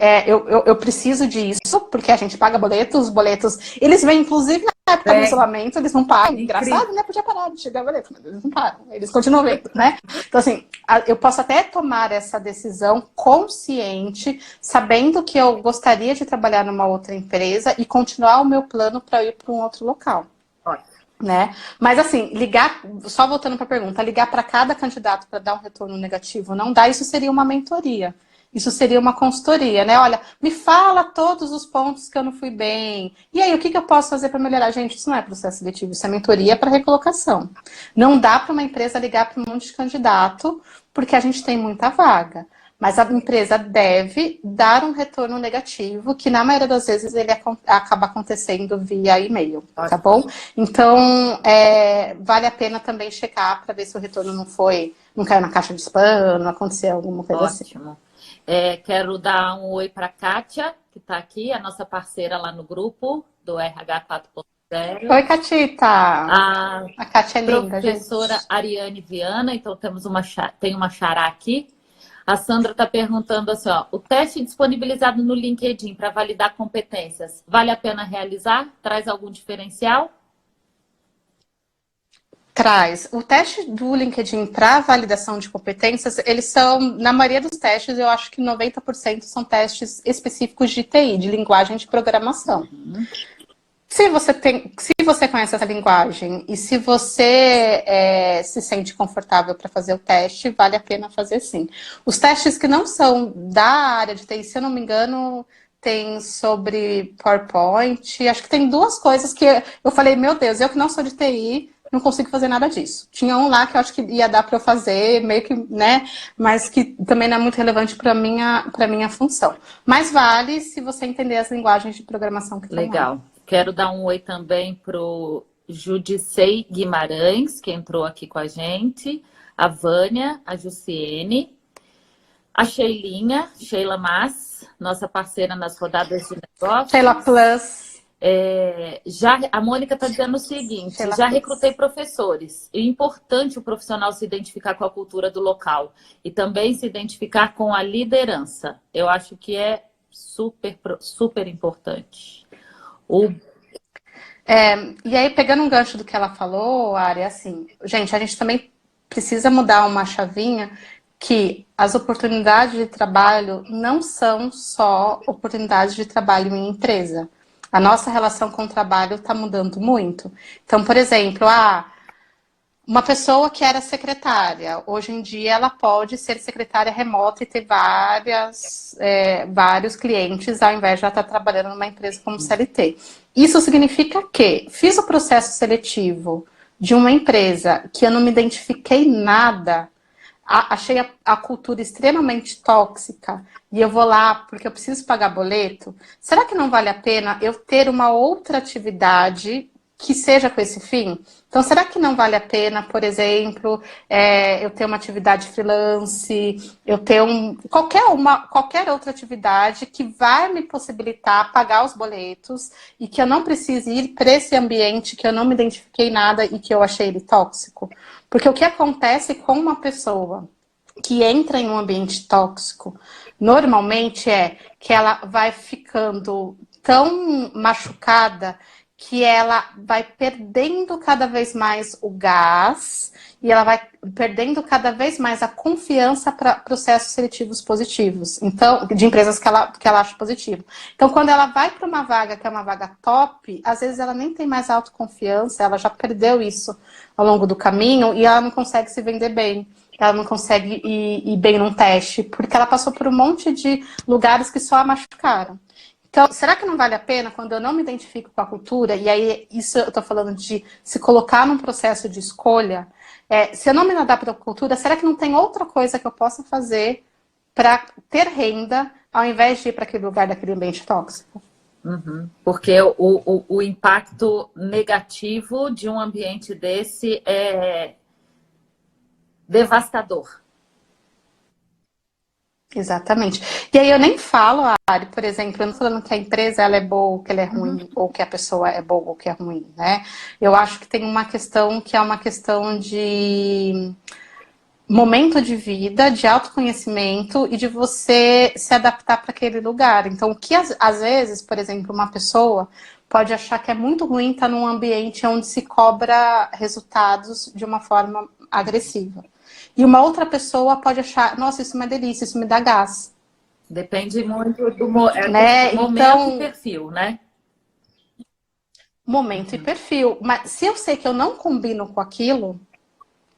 eu preciso disso, porque a gente paga boletos, os boletos, eles vêm inclusive na época do isolamento, eles não param. Engraçado, né? Podia parar de chegar boleto, mas eles não param, eles continuam vendo, né? Então, assim, eu posso até tomar essa decisão consciente, sabendo que eu gostaria de trabalhar numa outra empresa e continuar o meu plano para ir para um outro local. Né? Mas assim, ligar, só voltando para a pergunta, ligar para cada candidato para dar um retorno negativo não dá, isso seria uma mentoria. Isso seria uma consultoria, né? Olha, me fala todos os pontos que eu não fui bem. E aí, o que eu posso fazer para melhorar? Gente, isso não é processo seletivo, isso é mentoria para recolocação. Não dá para uma empresa ligar para um monte de candidato, porque a gente tem muita vaga. Mas a empresa deve dar um retorno negativo, que na maioria das vezes ele acaba acontecendo via e-mail, tá bom? Então, vale a pena também checar para ver se o retorno não caiu na caixa de spam, não aconteceu alguma coisa assim. Ótimo. Quero dar um oi para a Kátia, que está aqui, a nossa parceira lá no grupo do RH 4.0. Oi, Catita! A Kátia é linda, professora gente. Ariane Viana, então tem uma xará aqui. A Sandra está perguntando assim, ó, o teste disponibilizado no LinkedIn para validar competências, vale a pena realizar? Traz algum diferencial? Traz. O teste do LinkedIn para validação de competências, eles são, na maioria dos testes, eu acho que 90% são testes específicos de TI, de linguagem de programação. Se você conhece essa linguagem e se você se sente confortável para fazer o teste, vale a pena fazer sim. Os testes que não são da área de TI, se eu não me engano, tem sobre PowerPoint. Acho que tem duas coisas que eu falei, meu Deus, eu que não sou de TI, não consigo fazer nada disso. Tinha um lá que eu acho que ia dar para eu fazer, meio que, né? Mas que também não é muito relevante para minha função. Mas vale se você entender as linguagens de programação que estão lá. Legal. Quero dar um oi também pro Judicei Guimarães, que entrou aqui com a gente, a Vânia, a Jussiene, a Sheilinha, Sheila Mas, nossa parceira nas rodadas de negócios. Sheila Plus. A Mônica está dizendo o seguinte, Sheila já Plus. recrutei professores. É importante o profissional se identificar com a cultura do local e também se identificar com a liderança. Eu acho que é super importante. E aí, pegando um gancho do que ela falou, Ari, assim, gente, a gente também precisa mudar uma chavinha que as oportunidades de trabalho não são só oportunidades de trabalho em empresa. A nossa relação com o trabalho está mudando muito. Então, por exemplo, uma pessoa que era secretária, hoje em dia ela pode ser secretária remota e ter vários clientes, ao invés de ela estar trabalhando numa empresa como CLT. Isso significa que fiz o processo seletivo de uma empresa que eu não me identifiquei nada, achei a cultura extremamente tóxica e eu vou lá porque eu preciso pagar boleto, será que não vale a pena eu ter uma outra atividade que seja com esse fim? Então, será que não vale a pena, por exemplo, eu ter uma atividade freelance, eu ter qualquer outra atividade que vai me possibilitar pagar os boletos e que eu não precise ir para esse ambiente que eu não me identifiquei nada e que eu achei ele tóxico? Porque o que acontece com uma pessoa que entra em um ambiente tóxico, normalmente é que ela vai ficando tão machucada que ela vai perdendo cada vez mais o gás e ela vai perdendo cada vez mais a confiança para processos seletivos positivos, então, de empresas que ela acha positivo. Então, quando ela vai para uma vaga que é uma vaga top, às vezes ela nem tem mais autoconfiança, ela já perdeu isso ao longo do caminho e ela não consegue se vender bem. Ela não consegue ir bem num teste, porque ela passou por um monte de lugares que só a machucaram. Então, será que não vale a pena quando eu não me identifico com a cultura, e aí isso eu estou falando de se colocar num processo de escolha, se eu não me adapto à cultura, será que não tem outra coisa que eu possa fazer para ter renda, ao invés de ir para aquele lugar daquele ambiente tóxico? Uhum. Porque o impacto negativo de um ambiente desse é devastador. Exatamente. E aí eu nem falo, Ari, por exemplo, eu não estou falando que a empresa ela é boa ou que ela é ruim, ou que a pessoa é boa ou que é ruim, né? Eu acho que tem uma questão que é uma questão de momento de vida, de autoconhecimento e de você se adaptar para aquele lugar. Então, o que às vezes, por exemplo, uma pessoa pode achar que é muito ruim estar num ambiente onde se cobra resultados de uma forma agressiva. E uma outra pessoa pode achar, nossa, isso é uma delícia, isso me dá gás. Depende muito do né? momento e perfil, né? Momento e perfil. Mas se eu sei que eu não combino com aquilo,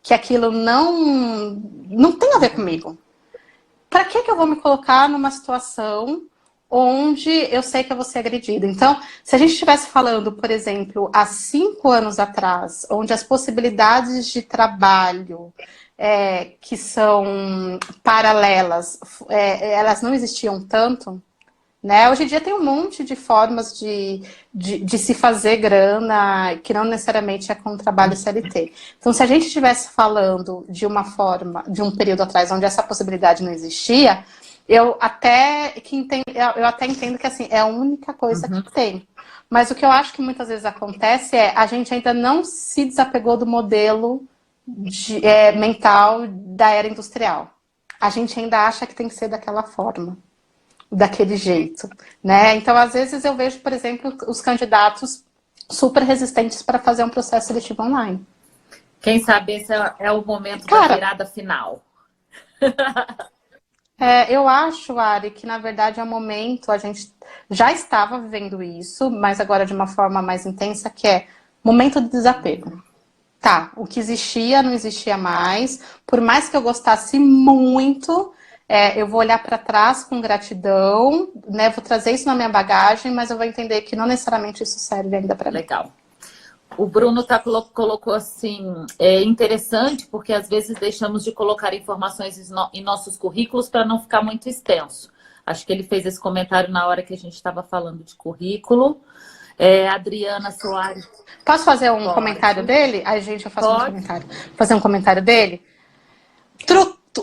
que aquilo não tem a ver comigo, para que eu vou me colocar numa situação onde eu sei que eu vou ser agredida? Então, se a gente estivesse falando, por exemplo, há 5 anos atrás, onde as possibilidades de trabalho que são paralelas, elas não existiam tanto, né? Hoje em dia tem um monte de formas de se fazer grana, que não necessariamente é com trabalho CLT. Então, se a gente estivesse falando de uma forma, de um período atrás, onde essa possibilidade não existia, eu até entendo que assim, é a única coisa que tem. Mas o que eu acho que muitas vezes acontece a gente ainda não se desapegou do modelo mental da era industrial. A gente ainda acha que tem que ser daquela forma, daquele jeito, né? Então, às vezes eu vejo, por exemplo, os candidatos super resistentes para fazer um processo seletivo online. Quem sabe esse é o momento da virada final. Eu acho, Ari, que na verdade é um momento, a gente já estava vivendo isso, mas agora de uma forma mais intensa, que é momento de desapego. Tá, o que existia não existia mais. Por mais que eu gostasse muito, eu vou olhar para trás com gratidão, né? Vou trazer isso na minha bagagem, mas eu vou entender que não necessariamente isso serve ainda para mim. Legal. O Bruno colocou assim, interessante, porque às vezes deixamos de colocar informações em nossos currículos para não ficar muito extenso. Acho que ele fez esse comentário na hora que a gente estava falando de currículo. Adriana Soares. Posso fazer um Pode. comentário dele? Ai, gente, eu faço Pode. um comentário. Fazer um comentário dele.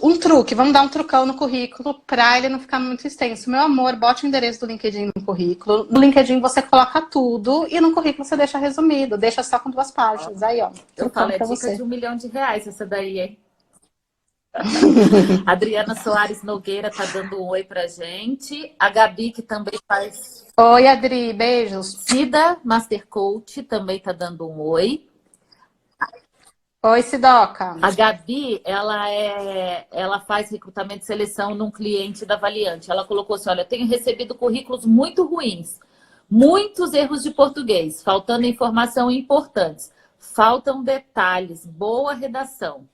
Um truque, vamos dar um trucão no currículo para ele não ficar muito extenso. Meu amor, bote o endereço do LinkedIn no currículo. No LinkedIn você coloca tudo e no currículo você deixa resumido, deixa só com 2 páginas. Aí, ó, Eu falo, é pra dica você. de R$1 milhão essa daí, hein? Adriana Soares Nogueira tá dando um oi pra gente. A Gabi, que também faz... Oi, Adri, beijos. Cida Master Coach também tá dando um oi. Oi, Sidoca. A Gabi, ela faz recrutamento e seleção num cliente da Valiante. Ela colocou assim, olha, eu tenho recebido currículos muito ruins, muitos erros de português, faltando informação importantes, faltam detalhes, boa redação.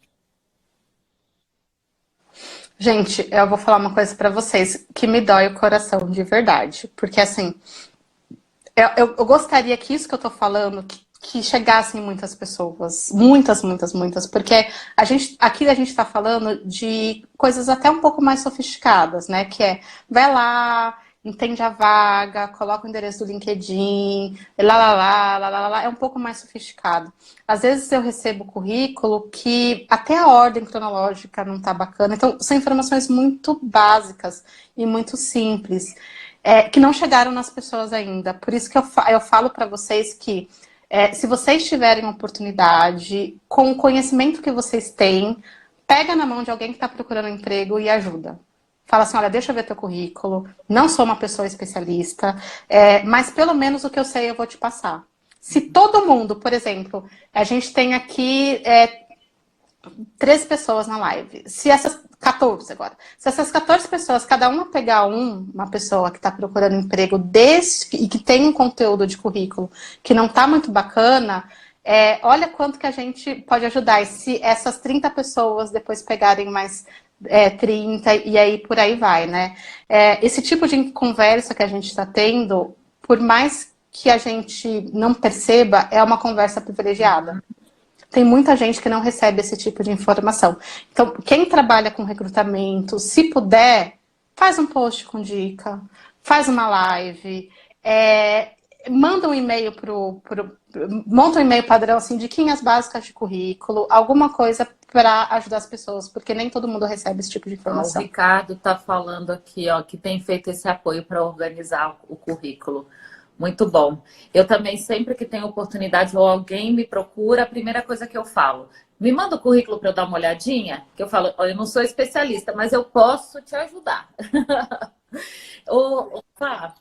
Gente, eu vou falar uma coisa pra vocês que me dói o coração de verdade. Porque, assim, eu gostaria que isso que eu tô falando, que chegassem muitas pessoas. Muitas, muitas, muitas. Porque aqui a gente tá falando de coisas até um pouco mais sofisticadas, né? Que é, vai lá, entende a vaga, coloca o endereço do LinkedIn, lá. É um pouco mais sofisticado. Às vezes eu recebo currículo que até a ordem cronológica não tá bacana. Então, são informações muito básicas e muito simples, que não chegaram nas pessoas ainda. Por isso que eu falo para vocês que se vocês tiverem oportunidade, com o conhecimento que vocês têm, pega na mão de alguém que está procurando emprego e ajuda. Fala assim, olha, deixa eu ver teu currículo, não sou uma pessoa especialista, mas pelo menos o que eu sei eu vou te passar. Se todo mundo, por exemplo, a gente tem aqui 13 pessoas na live, se essas 14 agora, se essas 14 pessoas, cada uma pegar uma pessoa que está procurando emprego e que tem um conteúdo de currículo que não está muito bacana, olha quanto que a gente pode ajudar. E se essas 30 pessoas depois pegarem mais 30 e aí por aí vai, né? Esse tipo de conversa que a gente está tendo, por mais que a gente não perceba, é uma conversa privilegiada. Tem muita gente que não recebe esse tipo de informação. Então, quem trabalha com recrutamento, se puder, faz um post com dica, faz uma live, manda um e-mail monta um e-mail padrão, assim, diquinhas básicas de currículo, alguma coisa para ajudar as pessoas, porque nem todo mundo recebe esse tipo de informação. O Ricardo está falando aqui, ó, que tem feito esse apoio para organizar o currículo. Muito bom. Eu também, sempre que tenho oportunidade ou alguém me procura, a primeira coisa que eu falo, me manda o currículo para eu dar uma olhadinha, que eu falo, eu não sou especialista, mas eu posso te ajudar.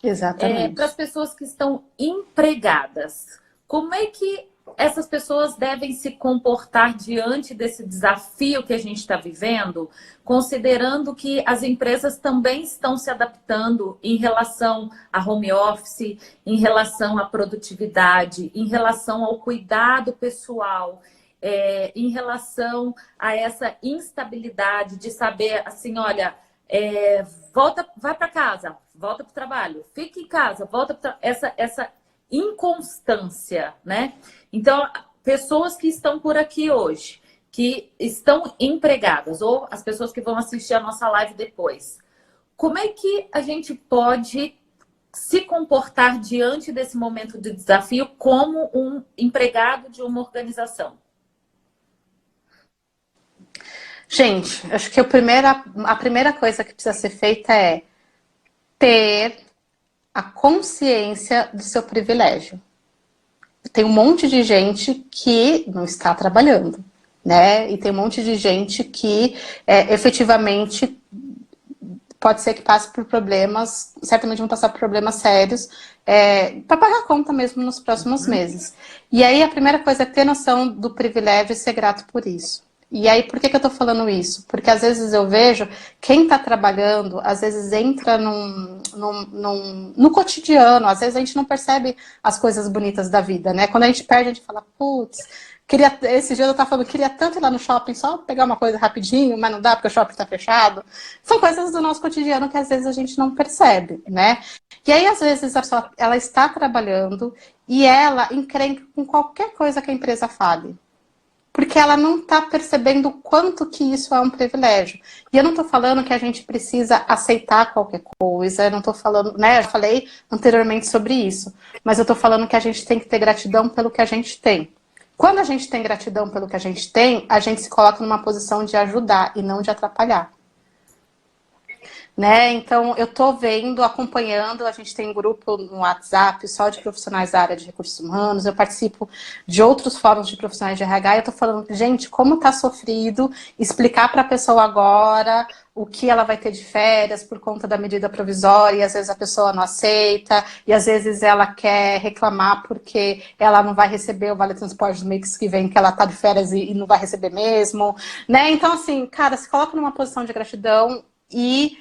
Exatamente. Para as pessoas que estão empregadas, como é que essas pessoas devem se comportar diante desse desafio que a gente está vivendo, considerando que as empresas também estão se adaptando em relação a home office, em relação à produtividade, em relação ao cuidado pessoal, em relação a essa instabilidade de saber, assim, olha, vai para casa, volta para o trabalho, fica em casa, volta para essa inconstância, né? Então, pessoas que estão por aqui hoje, que estão empregadas, ou as pessoas que vão assistir a nossa live depois, como é que a gente pode se comportar diante desse momento de desafio como um empregado de uma organização? Gente, acho que a primeira coisa que precisa ser feita é ter a consciência do seu privilégio. Tem um monte de gente que não está trabalhando, né? E tem um monte de gente que efetivamente pode ser que passe por problemas, certamente vão passar por problemas sérios, para pagar a conta mesmo nos próximos meses. E aí a primeira coisa é ter noção do privilégio e ser grato por isso. E aí, por que eu tô falando isso? Porque às vezes eu vejo quem tá trabalhando, às vezes entra no cotidiano, às vezes a gente não percebe as coisas bonitas da vida, né? Quando a gente perde, a gente fala, putz, esse dia eu tava falando, queria tanto ir lá no shopping, só pegar uma coisa rapidinho, mas não dá porque o shopping tá fechado. São coisas do nosso cotidiano que às vezes a gente não percebe, né? E aí, às vezes, a pessoa, ela está trabalhando e ela encrenca com qualquer coisa que a empresa fale. porque ela não está percebendo o quanto que isso é um privilégio. E eu não estou falando que a gente precisa aceitar qualquer coisa, eu não estou falando, né? Eu falei anteriormente sobre isso, mas eu estou falando que a gente tem que ter gratidão pelo que a gente tem. Quando a gente tem gratidão pelo que a gente se coloca numa posição de ajudar e não de atrapalhar. Né? Então, eu estou vendo, acompanhando, a gente tem um grupo no WhatsApp só de profissionais da área de recursos humanos, eu participo de outros fóruns de profissionais de RH, e eu estou falando, gente, como está sofrido explicar para a pessoa agora o que ela vai ter de férias por conta da medida provisória, e às vezes a pessoa não aceita, e às vezes ela quer reclamar porque ela não vai receber o Vale Transporte do mês que vem, que ela está de férias e não vai receber mesmo, né? Então, assim, cara, se coloca numa posição de gratidão e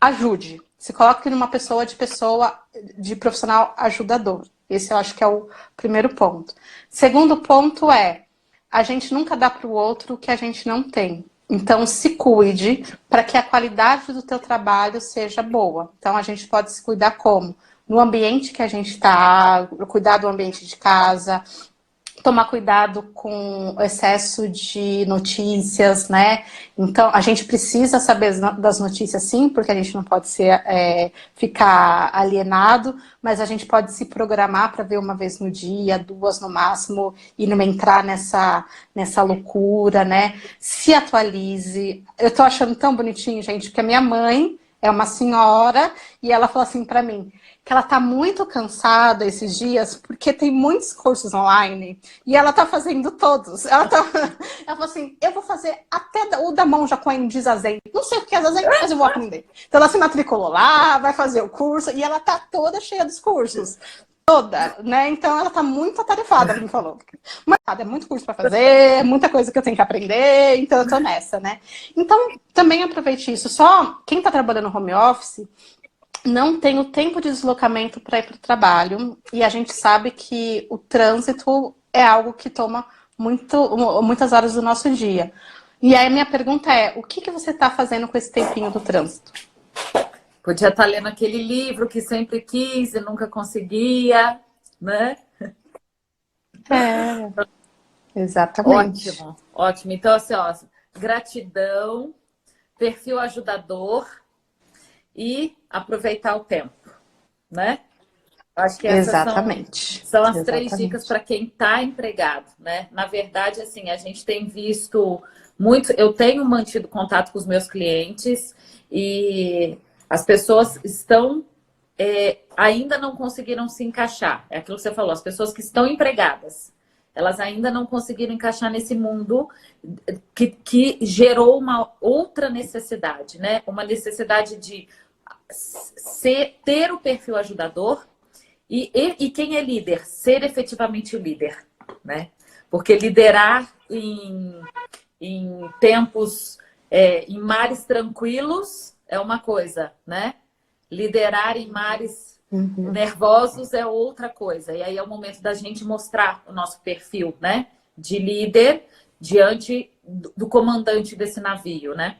ajude. Se coloque numa pessoa de profissional ajudador. Esse eu acho que é o primeiro ponto. Segundo ponto é, a gente nunca dá para o outro o que a gente não tem. Então, se cuide para que a qualidade do teu trabalho seja boa. Então, a gente pode se cuidar como? No ambiente que a gente está, cuidar do ambiente de casa, tomar cuidado com o excesso de notícias, né? Então, a gente precisa saber das notícias, sim, porque a gente não pode ficar alienado, mas a gente pode se programar para ver uma vez no dia, duas no máximo, e não entrar nessa loucura, né? Se atualize. Eu tô achando tão bonitinho, gente, porque a minha mãe é uma senhora e ela falou assim para mim, que ela tá muito cansada esses dias, porque tem muitos cursos online, e ela tá fazendo todos. Ela falou assim, eu vou fazer até o da Monja Coen Zazen. Não sei o que é Zazen, mas eu vou aprender. Então ela se matriculou lá, vai fazer o curso, e ela tá toda cheia dos cursos. Toda, né? Então ela tá muito atarefada, ela me falou. Mas é muito curso para fazer, muita coisa que eu tenho que aprender, então eu tô nessa, né? Então, também aproveite isso. Só quem tá trabalhando no home office não tem o tempo de deslocamento para ir para o trabalho, e a gente sabe que o trânsito é algo que toma muitas horas do nosso dia. E aí minha pergunta é, o que você está fazendo com esse tempinho do trânsito? Podia estar lendo aquele livro que sempre quis e nunca conseguia, né? Exatamente. Ótimo, ótimo. Então, assim, ó, gratidão, perfil ajudador e aproveitar o tempo, né? Acho que essas são as três dicas para quem está empregado, né? Na verdade, assim, a gente tem visto muito. Eu tenho mantido contato com os meus clientes e as pessoas ainda não conseguiram se encaixar. É aquilo que você falou, as pessoas que estão empregadas, elas ainda não conseguiram encaixar nesse mundo que gerou uma outra necessidade, né? Uma necessidade de ter o perfil ajudador e quem é líder, ser efetivamente o líder, né? Porque liderar em tempos, em mares tranquilos é uma coisa, né? Liderar em mares nervosos é outra coisa. E aí é o momento da gente mostrar o nosso perfil, né? De líder diante do comandante desse navio, né?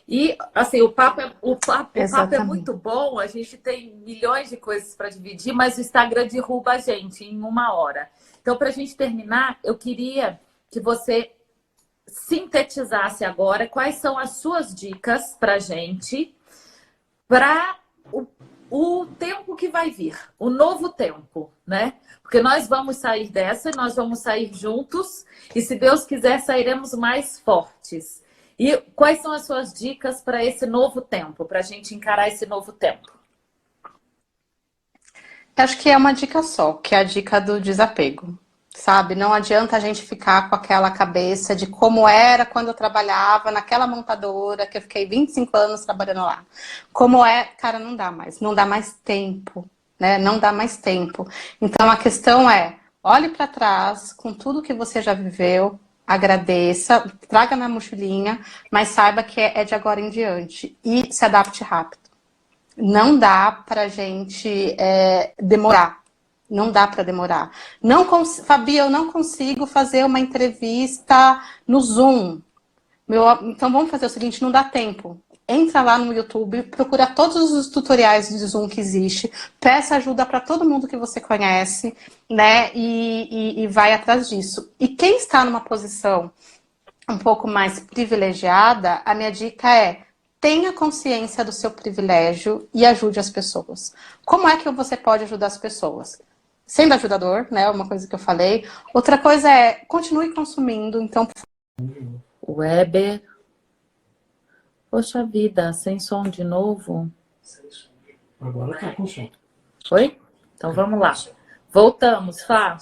E, assim, o papo é muito bom, a gente tem milhões de coisas para dividir, mas o Instagram derruba a gente em 1 hora. Então, para a gente terminar, eu queria que você sintetizasse agora quais são as suas dicas para a gente, para o tempo que vai vir, o novo tempo, né? Porque nós vamos sair dessa e nós vamos sair juntos, e se Deus quiser, sairemos mais fortes. E quais são as suas dicas para esse novo tempo, para a gente encarar esse novo tempo? Acho que é uma dica só, que é a dica do desapego, sabe? Não adianta a gente ficar com aquela cabeça de como era quando eu trabalhava naquela montadora, que eu fiquei 25 anos trabalhando lá. Como é, cara, não dá mais tempo, né? Não dá mais tempo. Então a questão é, olhe para trás com tudo que você já viveu, agradeça, traga na mochilinha, mas saiba que é de agora em diante e se adapte rápido. Não dá pra gente demorar. Não dá para demorar. Fabi, eu não consigo fazer uma entrevista no Zoom. Então vamos fazer o seguinte, não dá tempo. entra lá no YouTube, procura todos os tutoriais de Zoom que existe, peça ajuda para todo mundo que você conhece, né? E vai atrás disso. E quem está numa posição um pouco mais privilegiada, a minha dica é: tenha consciência do seu privilégio e ajude as pessoas. Como é que você pode ajudar as pessoas? Sendo ajudador, né? Uma coisa que eu falei. Outra coisa é, continue consumindo. Então, Weber. Poxa vida, sem som de novo. Agora tá com som. Oi? Então vamos lá. Voltamos, Fá.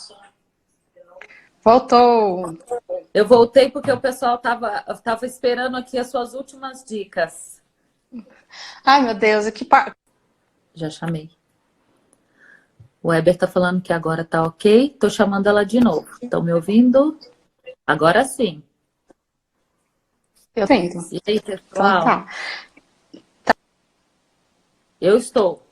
voltou. Eu voltei porque o pessoal tava esperando aqui as suas últimas dicas. Ai, meu Deus, e que Já chamei. O Weber tá falando que agora tá ok. Tô chamando ela de novo. Estão me ouvindo? Agora sim. eu tento. E aí, Então pessoal? tá. Eu estou.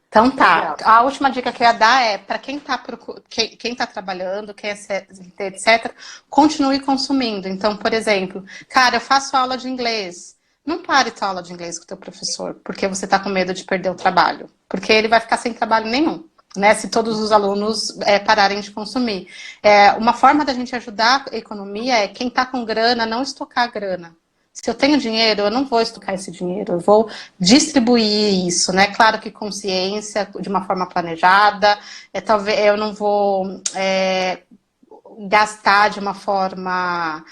Então tá. Legal. A última dica que eu ia dar é para quem tá trabalhando, quem é CLT, etc., continue consumindo. Então, por exemplo, cara, eu faço aula de inglês. Não pare tua aula de inglês com o teu professor, porque você tá com medo de perder o trabalho. Porque ele vai ficar sem trabalho nenhum, né? Se todos os alunos pararem de consumir. Uma forma da gente ajudar a economia é quem tá com grana, não estocar grana. Se eu tenho dinheiro, eu não vou estocar esse dinheiro, eu vou distribuir isso, né? Claro que consciência, de uma forma planejada, talvez eu não vou gastar de uma forma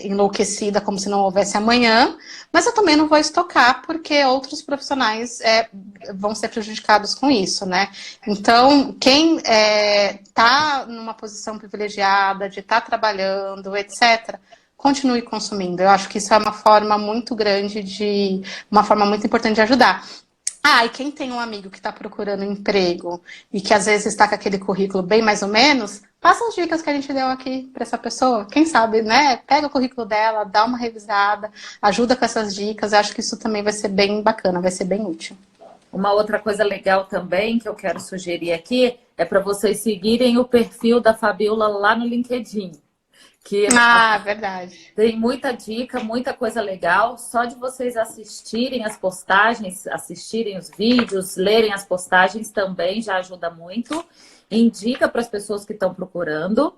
enlouquecida, como se não houvesse amanhã, mas eu também não vou estocar, porque outros profissionais vão ser prejudicados com isso, né? Então, quem está numa posição privilegiada, de estar trabalhando, etc., continue consumindo. Eu acho que isso é uma forma muito uma forma muito importante de ajudar. E quem tem um amigo que está procurando emprego e que às vezes está com aquele currículo bem mais ou menos, passa as dicas que a gente deu aqui para essa pessoa. Quem sabe, né? Pega o currículo dela, dá uma revisada, ajuda com essas dicas. Eu acho que isso também vai ser bem bacana, vai ser bem útil. Uma outra coisa legal também que eu quero sugerir aqui é para vocês seguirem o perfil da Fabiola lá no LinkedIn. Verdade. Tem muita dica, muita coisa legal. Só de vocês assistirem as postagens, assistirem os vídeos, lerem as postagens também já ajuda muito. Indica para as pessoas que estão procurando.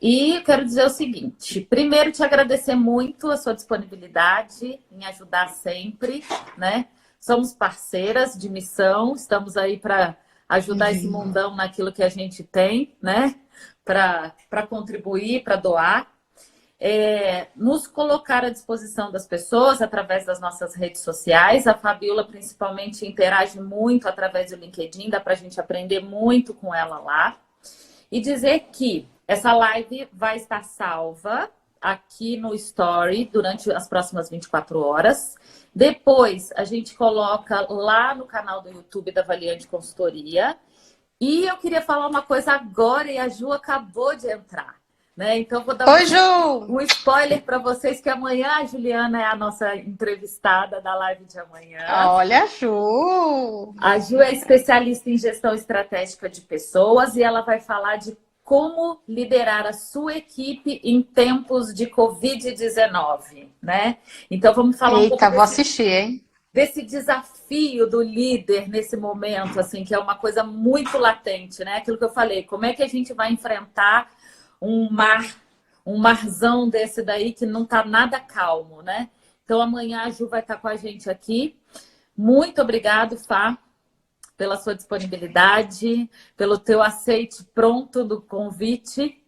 E quero dizer o seguinte: primeiro, te agradecer muito a sua disponibilidade em ajudar sempre, né? Somos parceiras de missão, estamos aí para ajudar esse mundão naquilo que a gente tem, né? Para contribuir, para doar. Nos colocar à disposição das pessoas através das nossas redes sociais. A Fabiola principalmente interage muito através do LinkedIn, dá para a gente aprender muito com ela lá. E dizer que essa live vai estar salva aqui no Story durante as próximas 24 horas. Depois a gente coloca lá no canal do YouTube da Valiante Consultoria. E eu queria falar uma coisa agora, e a Ju acabou de entrar, né? Então vou dar um spoiler para vocês, que amanhã a Juliana é a nossa entrevistada da live de amanhã. Olha, a Ju! A Ju é especialista em gestão estratégica de pessoas e ela vai falar de como liderar a sua equipe em tempos de Covid-19, né? Então vamos falar um pouco vou assistir, hein? Desse desafio do líder nesse momento, assim, que é uma coisa muito latente, né? Aquilo que eu falei, como é que a gente vai enfrentar um marzão desse daí que não tá nada calmo, né? Então amanhã a Ju vai estar com a gente aqui. Muito obrigado, Fá, pela sua disponibilidade, pelo teu aceite pronto do convite.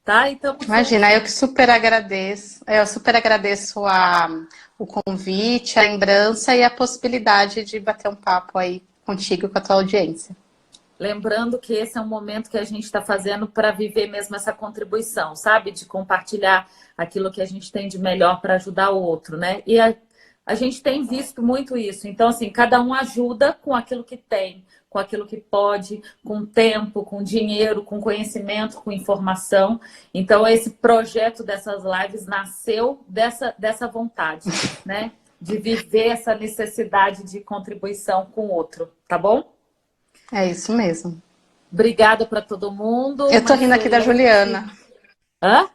Tá? Então, imagina, eu que super agradeço. Eu super agradeço o convite, a lembrança e a possibilidade de bater um papo aí contigo e com a tua audiência. Lembrando que esse é um momento que a gente está fazendo para viver mesmo essa contribuição, sabe? De compartilhar aquilo que a gente tem de melhor para ajudar o outro, né? E a gente tem visto muito isso. Então, assim, cada um ajuda com aquilo que tem, com aquilo que pode, com tempo, com dinheiro, com conhecimento, com informação. Então, esse projeto dessas lives nasceu dessa vontade, né? De viver essa necessidade de contribuição com o outro, tá bom? É isso mesmo. Obrigada para todo mundo. Eu tô rindo aqui da Juliana. Hã?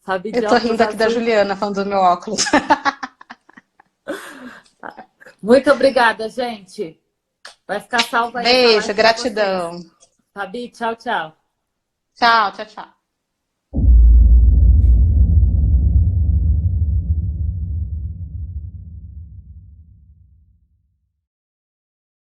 Fabi de Eu tô óculos rindo aqui da azul. Juliana falando do meu óculos. Muito obrigada, gente. Vai ficar salva aí essa Beijo, live pra vocês. gratidão. Fabi, tchau, tchau. Tchau, tchau, tchau.